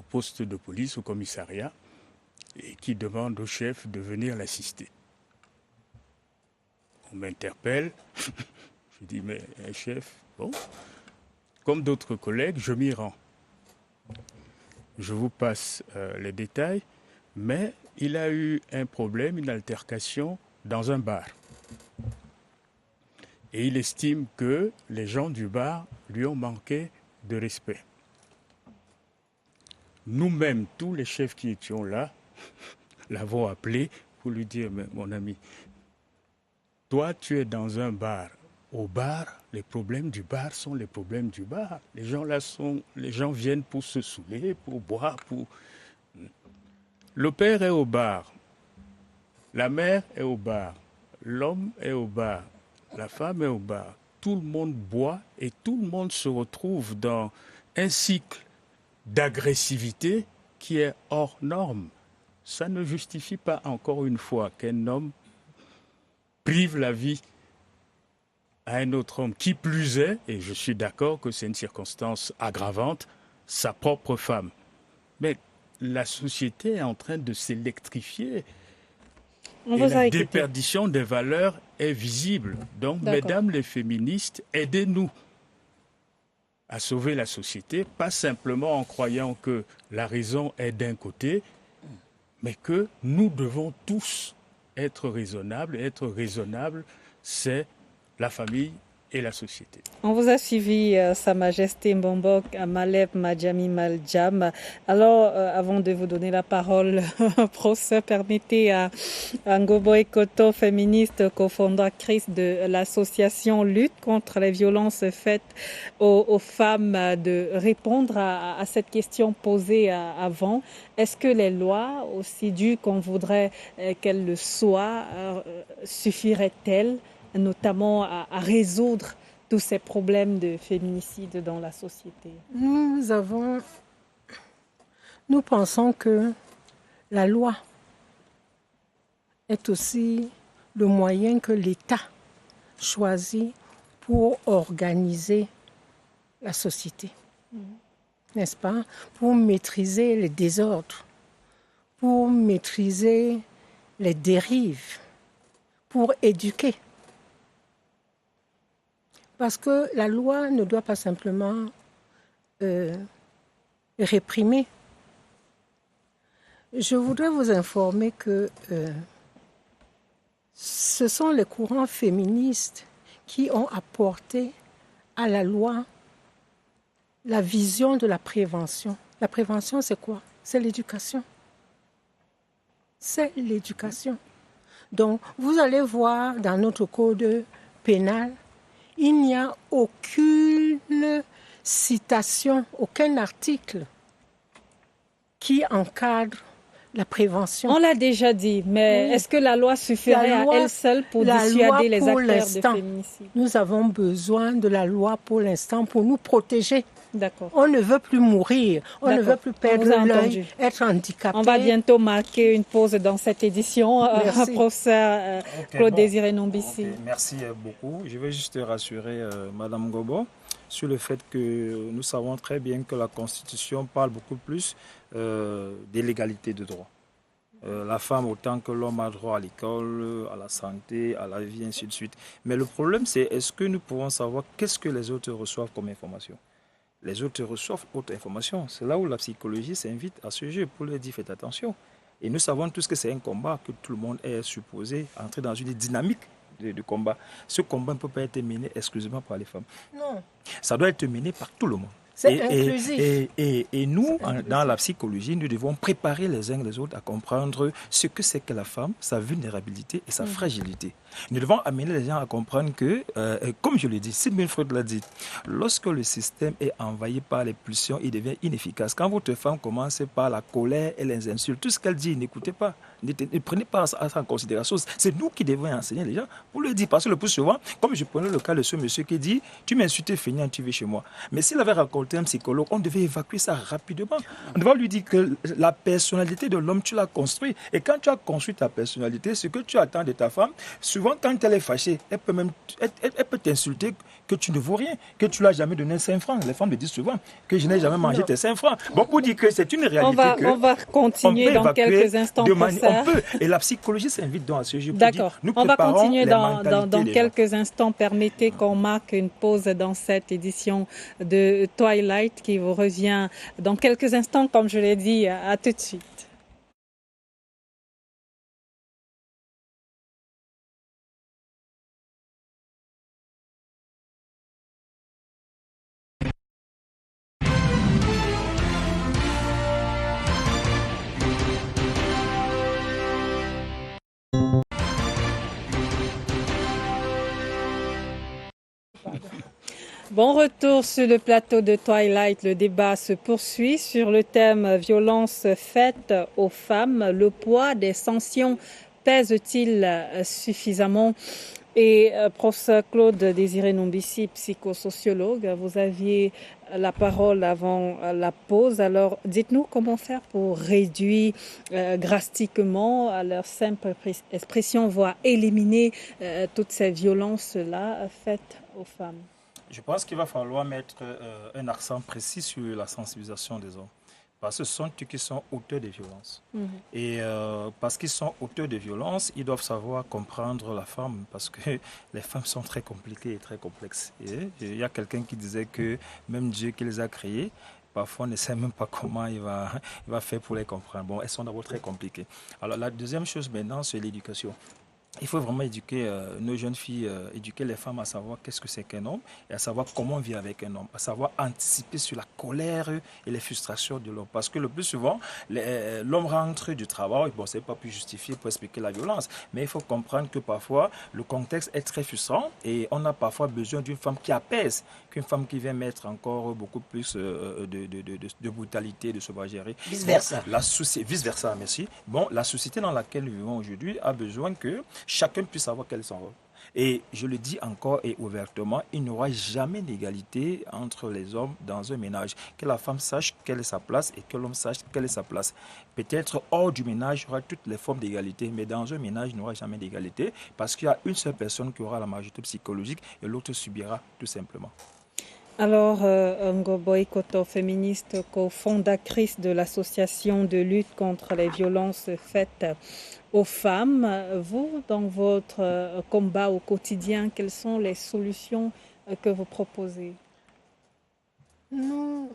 poste de police, au commissariat, et qui demande au chef de venir l'assister. On m'interpelle, je dis, mais un chef, bon, comme d'autres collègues, je m'y rends. Je vous passe les détails, mais il a eu un problème, une altercation dans un bar. Et il estime que les gens du bar lui ont manqué de respect. Nous-mêmes, tous les chefs qui étions là, l'avons appelé pour lui dire, mais mon ami, toi tu es dans un bar. Au bar, les problèmes du bar sont les problèmes du bar. Les gens viennent pour se saouler, pour boire, pour... Le père est au bar, la mère est au bar, l'homme est au bar, la femme est au bar. Tout le monde boit et tout le monde se retrouve dans un cycle d'agressivité qui est hors norme. Ça ne justifie pas, encore une fois, qu'un homme prive la vie à un autre homme, qui plus est, et je suis d'accord que c'est une circonstance aggravante, sa propre femme. Mais la société est en train de s'électrifier. Et la déperdition des valeurs est visible. Donc, mesdames les féministes, aidez-nous à sauver la société, pas simplement en croyant que la raison est d'un côté, mais que nous devons tous être raisonnables. Et être raisonnable, c'est la famille et la société. On vous a suivi, Sa Majesté Mbombok Maleb Madjami Maljam. Alors, avant de vous donner la parole, professeur, permettez à Ngobo Ekoto, féministe, cofondatrice de l'association Lutte contre les violences faites aux femmes, de répondre à cette question posée avant. Est-ce que les lois, aussi dures qu'on voudrait qu'elles le soient, suffiraient-elles notamment à résoudre tous ces problèmes de féminicide dans la société? Nous pensons que la loi est aussi le moyen que l'État choisit pour organiser la société, n'est-ce pas? Pour maîtriser les désordres, pour maîtriser les dérives, pour éduquer. Parce que la loi ne doit pas simplement réprimer. Je voudrais vous informer que ce sont les courants féministes qui ont apporté à la loi la vision de la prévention. La prévention, c'est quoi? C'est l'éducation. C'est l'éducation. Donc, vous allez voir dans notre code pénal, il n'y a aucune citation, aucun article qui encadre la prévention. On l'a déjà dit, mais est-ce que la loi suffirait à elle seule pour dissuader les acteurs de féminicide? Nous avons besoin de la loi pour l'instant pour nous protéger. D'accord. On ne veut plus mourir, on ne veut plus perdre l'œil, être handicapé. On va bientôt marquer une pause dans cette édition. Professeur Claude Désiré Nombissi. Merci beaucoup. Je vais juste rassurer Madame Gobo sur le fait que nous savons très bien que la Constitution parle beaucoup plus de l'égalité de droit. La femme autant que l'homme a droit à l'école, à la santé, à la vie, ainsi de suite. Mais le problème, c'est est-ce que nous pouvons savoir qu'est-ce que les autres reçoivent comme information? Les autres reçoivent autre information. C'est là où la psychologie s'invite à ce jeu pour leur dire faites attention. Et nous savons tous que c'est un combat, que tout le monde est supposé entrer dans une dynamique de combat. Ce combat ne peut pas être mené exclusivement par les femmes. Non. Ça doit être mené par tout le monde. C'est inclusif. Et nous, dans la psychologie, nous devons préparer les uns les autres à comprendre ce que c'est que la femme, sa vulnérabilité et sa fragilité. Nous devons amener les gens à comprendre que, comme je l'ai dit, Sigmund Freud l'a dit, lorsque le système est envahi par les pulsions, il devient inefficace. Quand votre femme commence par la colère et les insultes, tout ce qu'elle dit, n'écoutez pas, ne prenez pas ça en considération. C'est nous qui devons enseigner les gens pour le dire. Parce que le plus souvent, comme je prenais le cas de ce monsieur qui dit, tu m'as insulté, feignant, tu vis chez moi. Mais s'il avait raconté un psychologue, on devait évacuer ça rapidement. On devait lui dire que la personnalité de l'homme, tu l'as construit. Et quand tu as construit ta personnalité, ce que tu attends de ta femme, souvent quand elle est fâchée, elle peut t'insulter que tu ne vaux rien, que tu ne l'as jamais donné 5 francs. Les femmes me disent souvent que je n'ai jamais mangé tes 5 francs. Beaucoup disent que c'est une réalité. On va continuer dans quelques instants. On peut. Et la psychologie s'invite donc à ce jeu. D'accord. On va continuer dans quelques instants. Permettez qu'on marque une pause dans cette édition de Twilight qui vous revient dans quelques instants, comme je l'ai dit. À tout de suite. Bon retour sur le plateau de Twilight. Le débat se poursuit sur le thème violence faite aux femmes. Le poids des sanctions pèse-t-il suffisamment? Et professeur Claude Désiré Nombissi, psychosociologue, vous aviez la parole avant la pause. Alors, dites-nous comment faire pour réduire drastiquement, à leur simple expression, voire éliminer toutes ces violences-là faites aux femmes. Je pense qu'il va falloir mettre un accent précis sur la sensibilisation des hommes. Parce que ce sont eux qui sont auteurs de violences. Et parce qu'ils sont auteurs de violences, ils doivent savoir comprendre la femme. Parce que les femmes sont très compliquées et très complexes. Et il y a quelqu'un qui disait que même Dieu qui les a créées, parfois on ne sait même pas comment il va faire pour les comprendre. Bon, elles sont d'abord très compliquées. Alors la deuxième chose maintenant, c'est l'éducation. Il faut vraiment éduquer nos jeunes filles, éduquer les femmes à savoir qu'est-ce que c'est qu'un homme et à savoir comment on vit avec un homme, à savoir anticiper sur la colère et les frustrations de l'homme. Parce que le plus souvent, l'homme rentre du travail, bon, c'est pas plus justifié pour expliquer la violence, mais il faut comprendre que parfois, le contexte est très frustrant et on a parfois besoin d'une femme qui apaise, qu'une femme qui vient mettre encore beaucoup plus de brutalité, de sauvagerie. Vice-versa. Vice-versa, merci. Bon, la société dans laquelle nous vivons aujourd'hui a besoin que chacun puisse savoir quel est son rôle. Et je le dis encore et ouvertement, il n'y aura jamais d'égalité entre les hommes dans un ménage. Que la femme sache quelle est sa place et que l'homme sache quelle est sa place. Peut-être hors du ménage, il y aura toutes les formes d'égalité, mais dans un ménage, il n'y aura jamais d'égalité parce qu'il y a une seule personne qui aura la majorité psychologique et l'autre subira tout simplement. Alors, Ngobo Ikoto, féministe, cofondatrice de l'association de lutte contre les violences faites aux femmes, vous, dans votre combat au quotidien, quelles sont les solutions que vous proposez? Nous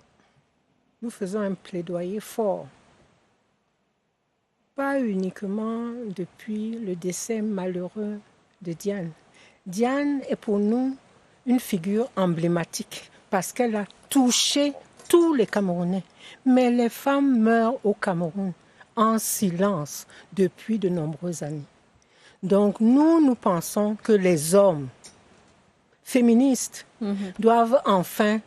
faisons un plaidoyer fort, pas uniquement depuis le décès malheureux de Diane. Diane est pour nous une figure emblématique parce qu'elle a touché tous les Camerounais. Mais les femmes meurent au Cameroun en silence depuis de nombreuses années. Donc nous pensons que les hommes féministes doivent enfin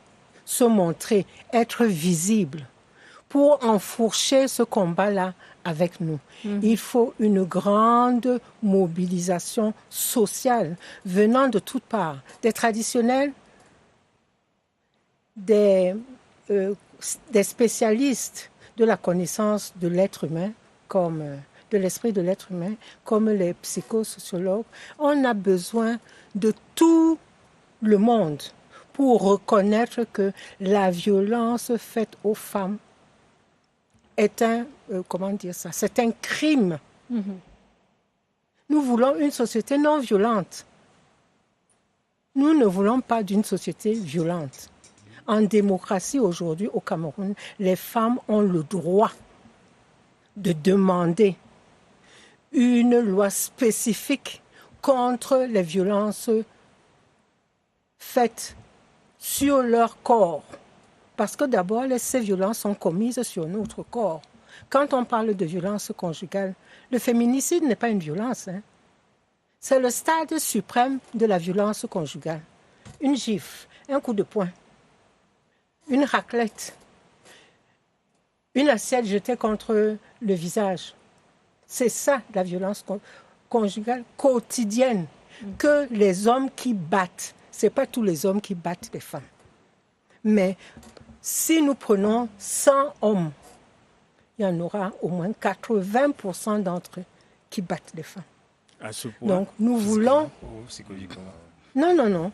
se montrer, être visibles pour enfourcher ce combat-là avec nous. Il faut une grande mobilisation sociale venant de toutes parts, des traditionnels, des spécialistes de la connaissance de l'être humain, comme de l'esprit de l'être humain, comme les psychosociologues. On a besoin de tout le monde pour reconnaître que la violence faite aux femmes est c'est un crime. Nous voulons une société non violente. Nous ne voulons pas d'une société violente. En démocratie aujourd'hui au Cameroun, les femmes ont le droit de demander une loi spécifique contre les violences faites sur leur corps. Parce que d'abord, ces violences sont commises sur notre corps. Quand on parle de violence conjugale, le féminicide n'est pas une violence. C'est le stade suprême de la violence conjugale. Une gifle, un coup de poing, une raclette, une assiette jetée contre le visage. C'est ça la violence conjugale quotidienne que les hommes qui battent. Ce n'est pas tous les hommes qui battent les femmes. Mais si nous prenons 100 hommes, il y en aura au moins 80% d'entre eux qui battent les femmes. À ce point. Donc nous voulons... Psychologiquement. Non.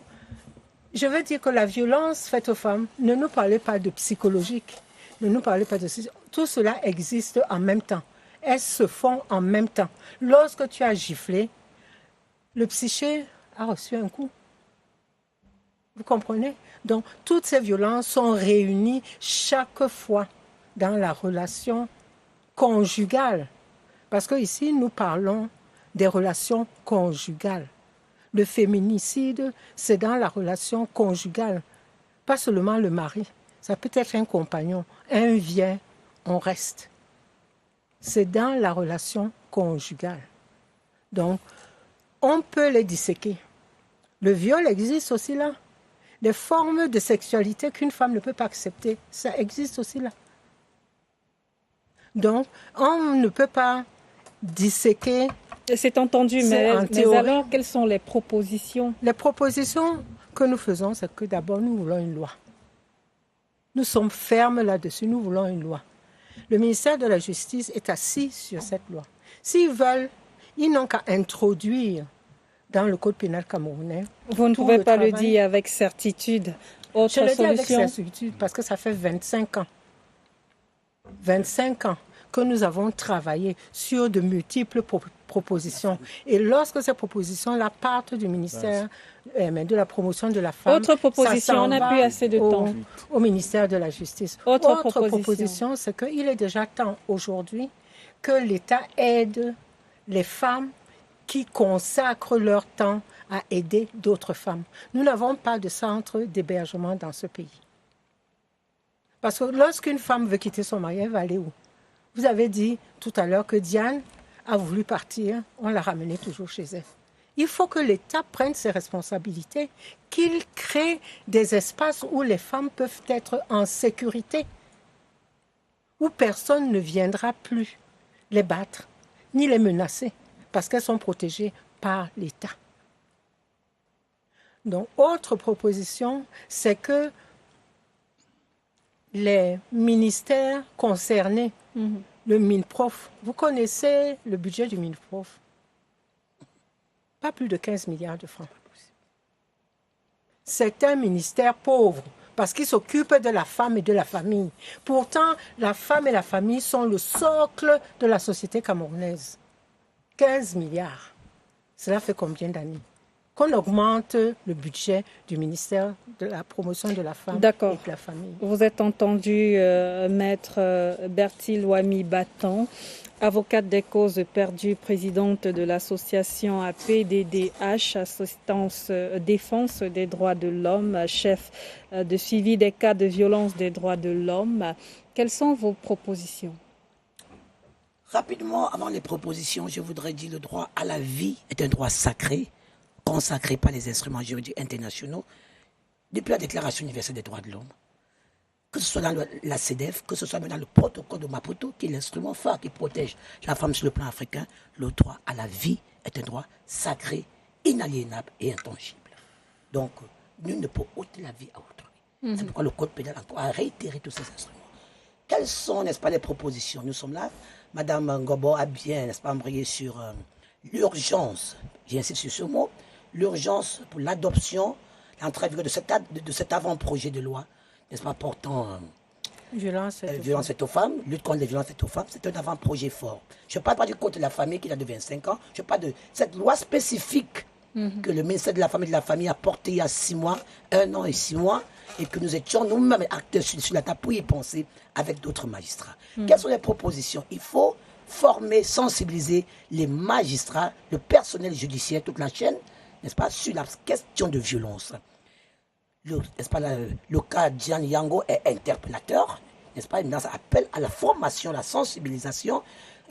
Je veux dire que la violence faite aux femmes, ne nous parlez pas de psychologique, ne nous parlez pas de... Tout cela existe en même temps. Elles se font en même temps. Lorsque tu as giflé, le psyché a reçu un coup. Vous comprenez? Donc, toutes ces violences sont réunies chaque fois dans la relation conjugale. Parce qu'ici, nous parlons des relations conjugales. Le féminicide, c'est dans la relation conjugale. Pas seulement le mari. Ça peut être un compagnon. Un vient, on reste. C'est dans la relation conjugale. Donc, on peut les disséquer. Le viol existe aussi là. Les formes de sexualité qu'une femme ne peut pas accepter, ça existe aussi là. Donc, on ne peut pas disséquer. C'est entendu, mais alors, quelles sont les propositions? Les propositions que nous faisons, c'est que d'abord, nous voulons une loi. Nous sommes fermes là-dessus, nous voulons une loi. Le ministère de la Justice est assis sur cette loi. S'ils veulent, ils n'ont qu'à introduire dans le code pénal camerounais. Vous ne pouvez pas le dire avec certitude. Autre solution? Je le dis avec certitude parce que ça fait 25 ans. 25 ans que nous avons travaillé sur de multiples propositions. Et lorsque ces propositions-là partent du ministère de la promotion de la femme, autre proposition, on n'a plus assez de temps. Au ministère de la Justice. Autre proposition, c'est qu'il est déjà temps aujourd'hui que l'État aide les femmes qui consacrent leur temps à aider d'autres femmes. Nous n'avons pas de centre d'hébergement dans ce pays. Parce que lorsqu'une femme veut quitter son mari, elle va aller où? Vous avez dit tout à l'heure que Diane a voulu partir, on l'a ramenée toujours chez elle. Il faut que l'État prenne ses responsabilités, qu'il crée des espaces où les femmes peuvent être en sécurité, où personne ne viendra plus les battre, ni les menacer, parce qu'elles sont protégées par l'État. Donc, autre proposition, c'est que les ministères concernés, le MINPROF, vous connaissez le budget du MINPROF? Pas plus de 15 milliards de francs. C'est un ministère pauvre parce qu'il s'occupe de la femme et de la famille. Pourtant, la femme et la famille sont le socle de la société camerounaise. 15 milliards. Cela fait combien d'années qu'on augmente le budget du ministère de la promotion de la femme et de la famille? Vous êtes entendu, maître Bertille Ouami Batan, avocate des causes perdues, présidente de l'association APDDH, Assistance Défense des droits de l'homme, chef de suivi des cas de violence des droits de l'homme. Quelles sont vos propositions? Rapidement, avant les propositions, je voudrais dire que le droit à la vie est un droit sacré, consacré par les instruments juridiques internationaux depuis la Déclaration universelle des droits de l'homme. que ce soit dans la CEDEF, que ce soit dans le protocole de Maputo, qui est l'instrument phare qui protège la femme sur le plan africain, le droit à la vie est un droit sacré, inaliénable et intangible. Donc, nul ne peut ôter la vie à autrui. C'est pourquoi le Code pénal a réitéré tous ces instruments. Quelles sont, n'est-ce pas, les propositions? Nous sommes là. Madame Ngobo a bien, n'est-ce pas, embrayé sur l'urgence, j'insiste sur ce mot, l'urgence pour l'adoption, l'entrée en vigueur de cet avant-projet de loi, n'est-ce pas, portant Violence faites aux femmes, lutte contre les violences faites aux femmes, c'est un avant-projet fort. Je ne parle pas du Code de la famille qui date de 25 ans, je parle de cette loi spécifique que le ministère de la Famille a portée il y a 6 mois, 1 an et 6 mois, et que nous étions nous-mêmes acteurs sur la table pour y penser avec d'autres magistrats. Quelles sont les propositions? Il faut former, sensibiliser les magistrats, le personnel judiciaire, toute la chaîne, n'est-ce pas, sur la question de violence. N'est-ce pas, le cas Gian Yango est interpellateur, n'est-ce pas, ça appelle à la formation, la sensibilisation,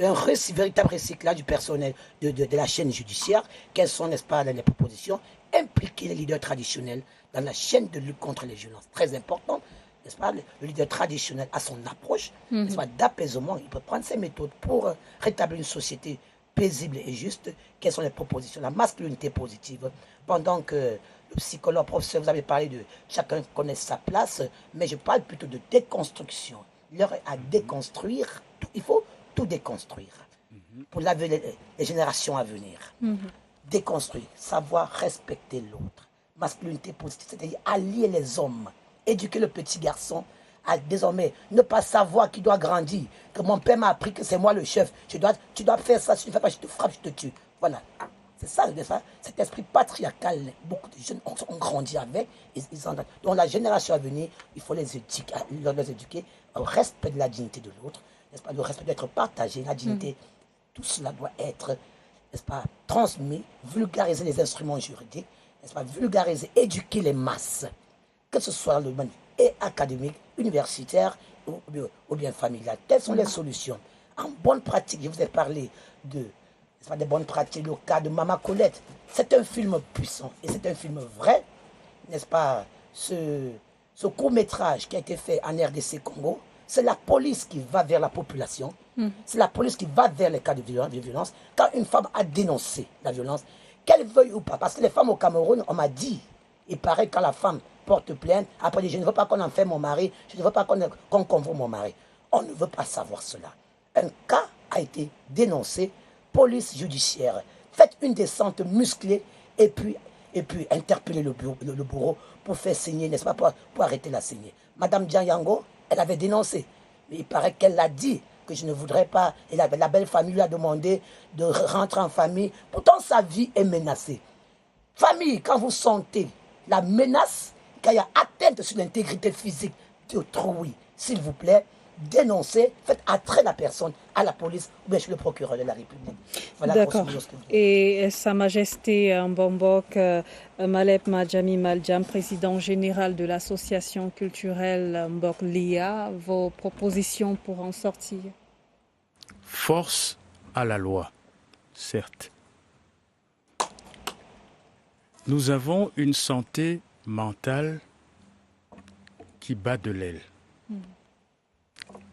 un véritable recyclage du personnel de la chaîne judiciaire. Quelles sont, n'est-ce pas, les propositions? Impliquer les leaders traditionnels dans la chaîne de lutte contre les violences. Très important, n'est-ce pas? Le leader traditionnel a son approche, n'est-ce pas, d'apaisement. Il peut prendre ses méthodes pour rétablir une société paisible et juste. Quelles sont les propositions? La masculinité positive. Pendant que le psychologue, professeur, vous avez parlé de chacun connaît sa place, mais je parle plutôt de déconstruction. L'heure est à déconstruire. Il faut tout déconstruire pour les générations à venir. Déconstruire, savoir respecter l'autre. Masculinité positive, c'est-à-dire allier les hommes, éduquer le petit garçon à désormais ne pas savoir qu'il doit grandir, que mon père m'a appris que c'est moi le chef, tu dois faire ça, si tu ne fais pas, je te frappe, je te tue. Voilà. C'est ça, cet esprit patriarcal, beaucoup de jeunes ont grandi avec. Donc la génération à venir, il faut les éduquer au respect de la dignité de l'autre, n'est-ce pas, le respect doit être partagé, la dignité, tout cela doit être, n'est-ce pas, transmis, vulgariser les instruments juridiques, n'est-ce pas, vulgariser, éduquer les masses, que ce soit le domaine académique, universitaire ou bien familial. Quelles sont les solutions? En bonne pratique, je vous ai parlé des bonnes pratiques, le cas de Mama Colette. C'est un film puissant et c'est un film vrai, n'est-ce pas? Ce court-métrage qui a été fait en RDC Congo, c'est la police qui va vers la population, c'est la police qui va vers les cas de violence. Quand une femme a dénoncé la violence, qu'elle veuille ou pas, parce que les femmes au Cameroun, on m'a dit, il paraît que quand la femme porte plainte, après elle dit, je ne veux pas qu'on en fait mon mari, je ne veux pas qu'on convoque mon mari. On ne veut pas savoir cela. Un cas a été dénoncé, police judiciaire, faites une descente musclée et puis interpeller le bourreau pour faire saigner, n'est-ce pas, pour arrêter la saignée. Madame Dianyango, elle avait dénoncé, mais il paraît qu'elle l'a dit, que je ne voudrais pas, et la belle famille lui a demandé de rentrer en famille, pourtant sa vie est menacée. Famille, quand vous sentez la menace, quand il y a atteinte sur l'intégrité physique d'autrui, s'il vous plaît, dénoncez, faites attrait la personne à la police ou bien chez le procureur de la République. Voilà. D'accord. Et Sa Majesté Mbombok Malep Madjami Maljam, président général de l'association culturelle Mbok Lia, vos propositions pour en sortir? Force à la loi, certes. Nous avons une santé mentale qui bat de l'aile.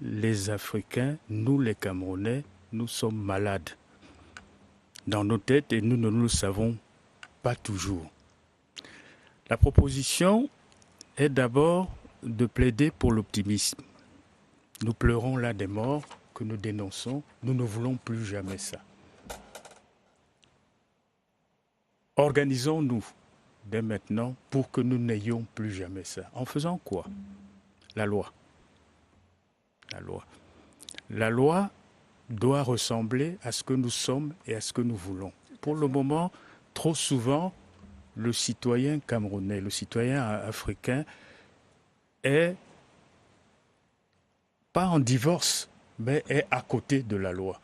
Les Africains, nous les Camerounais, nous sommes malades dans nos têtes et nous ne le savons pas toujours. La proposition est d'abord de plaider pour l'optimisme. Nous pleurons là des morts que nous dénonçons, nous ne voulons plus jamais ça. Organisons-nous dès maintenant pour que nous n'ayons plus jamais ça. En faisant quoi? La loi. La loi doit ressembler à ce que nous sommes et à ce que nous voulons. Pour le moment, trop souvent, le citoyen camerounais, le citoyen africain est pas en divorce, mais est à côté de la loi.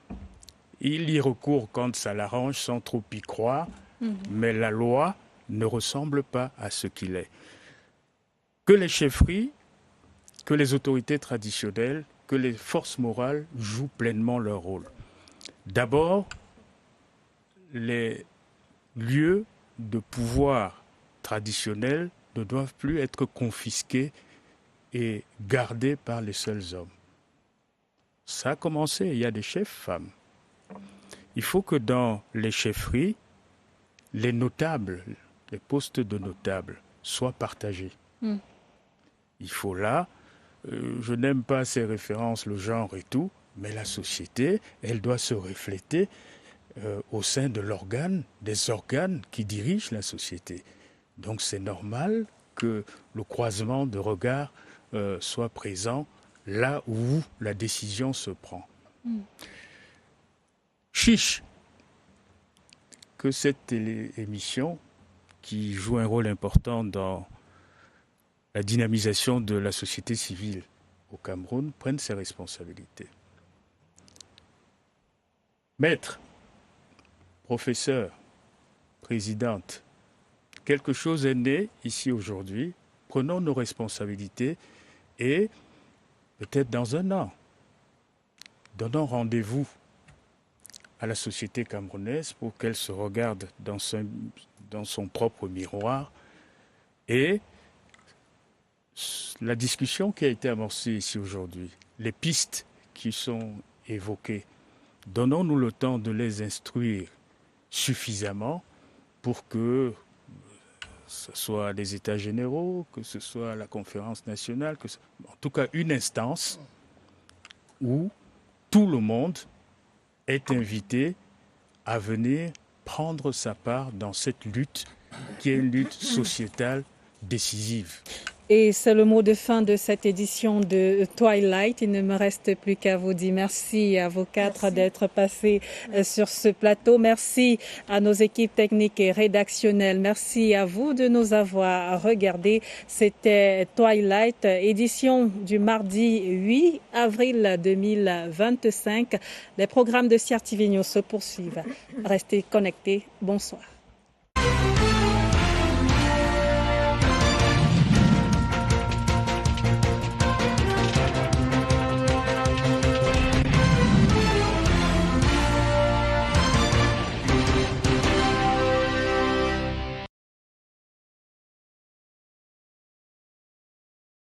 Il y recourt quand ça l'arrange sans trop y croire, mais la loi ne ressemble pas à ce qu'il est. Que les chefferies, que les autorités traditionnelles, que les forces morales jouent pleinement leur rôle. D'abord, les lieux de pouvoir traditionnels ne doivent plus être confisqués est gardée par les seuls hommes. Ça a commencé, il y a des chefs femmes. Il faut que dans les chefferies, les notables, les postes de notables soient partagés. Il faut là, je n'aime pas ces références, le genre et tout, mais la société, elle doit se refléter au sein de des organes qui dirigent la société. Donc c'est normal que le croisement de regards soit présent là où la décision se prend. Chiche que cette émission, qui joue un rôle important dans la dynamisation de la société civile au Cameroun, prenne ses responsabilités. Maître, professeur, présidente, quelque chose est né ici aujourd'hui. Prenons nos responsabilités et peut-être dans un an, donnons rendez-vous à la société camerounaise pour qu'elle se regarde dans son propre miroir et la discussion qui a été amorcée ici aujourd'hui, les pistes qui sont évoquées, donnons-nous le temps de les instruire suffisamment pour que ce soit les États généraux, que ce soit la conférence nationale, en tout cas une instance où tout le monde est invité à venir prendre sa part dans cette lutte qui est une lutte sociétale décisive. Et c'est le mot de fin de cette édition de Twilight. Il ne me reste plus qu'à vous dire merci à vous quatre d'être passés sur ce plateau. Merci à nos équipes techniques et rédactionnelles. Merci à vous de nous avoir regardés. C'était Twilight, édition du mardi 8 avril 2025. Les programmes de CRTV News se poursuivent. Restez connectés. Bonsoir.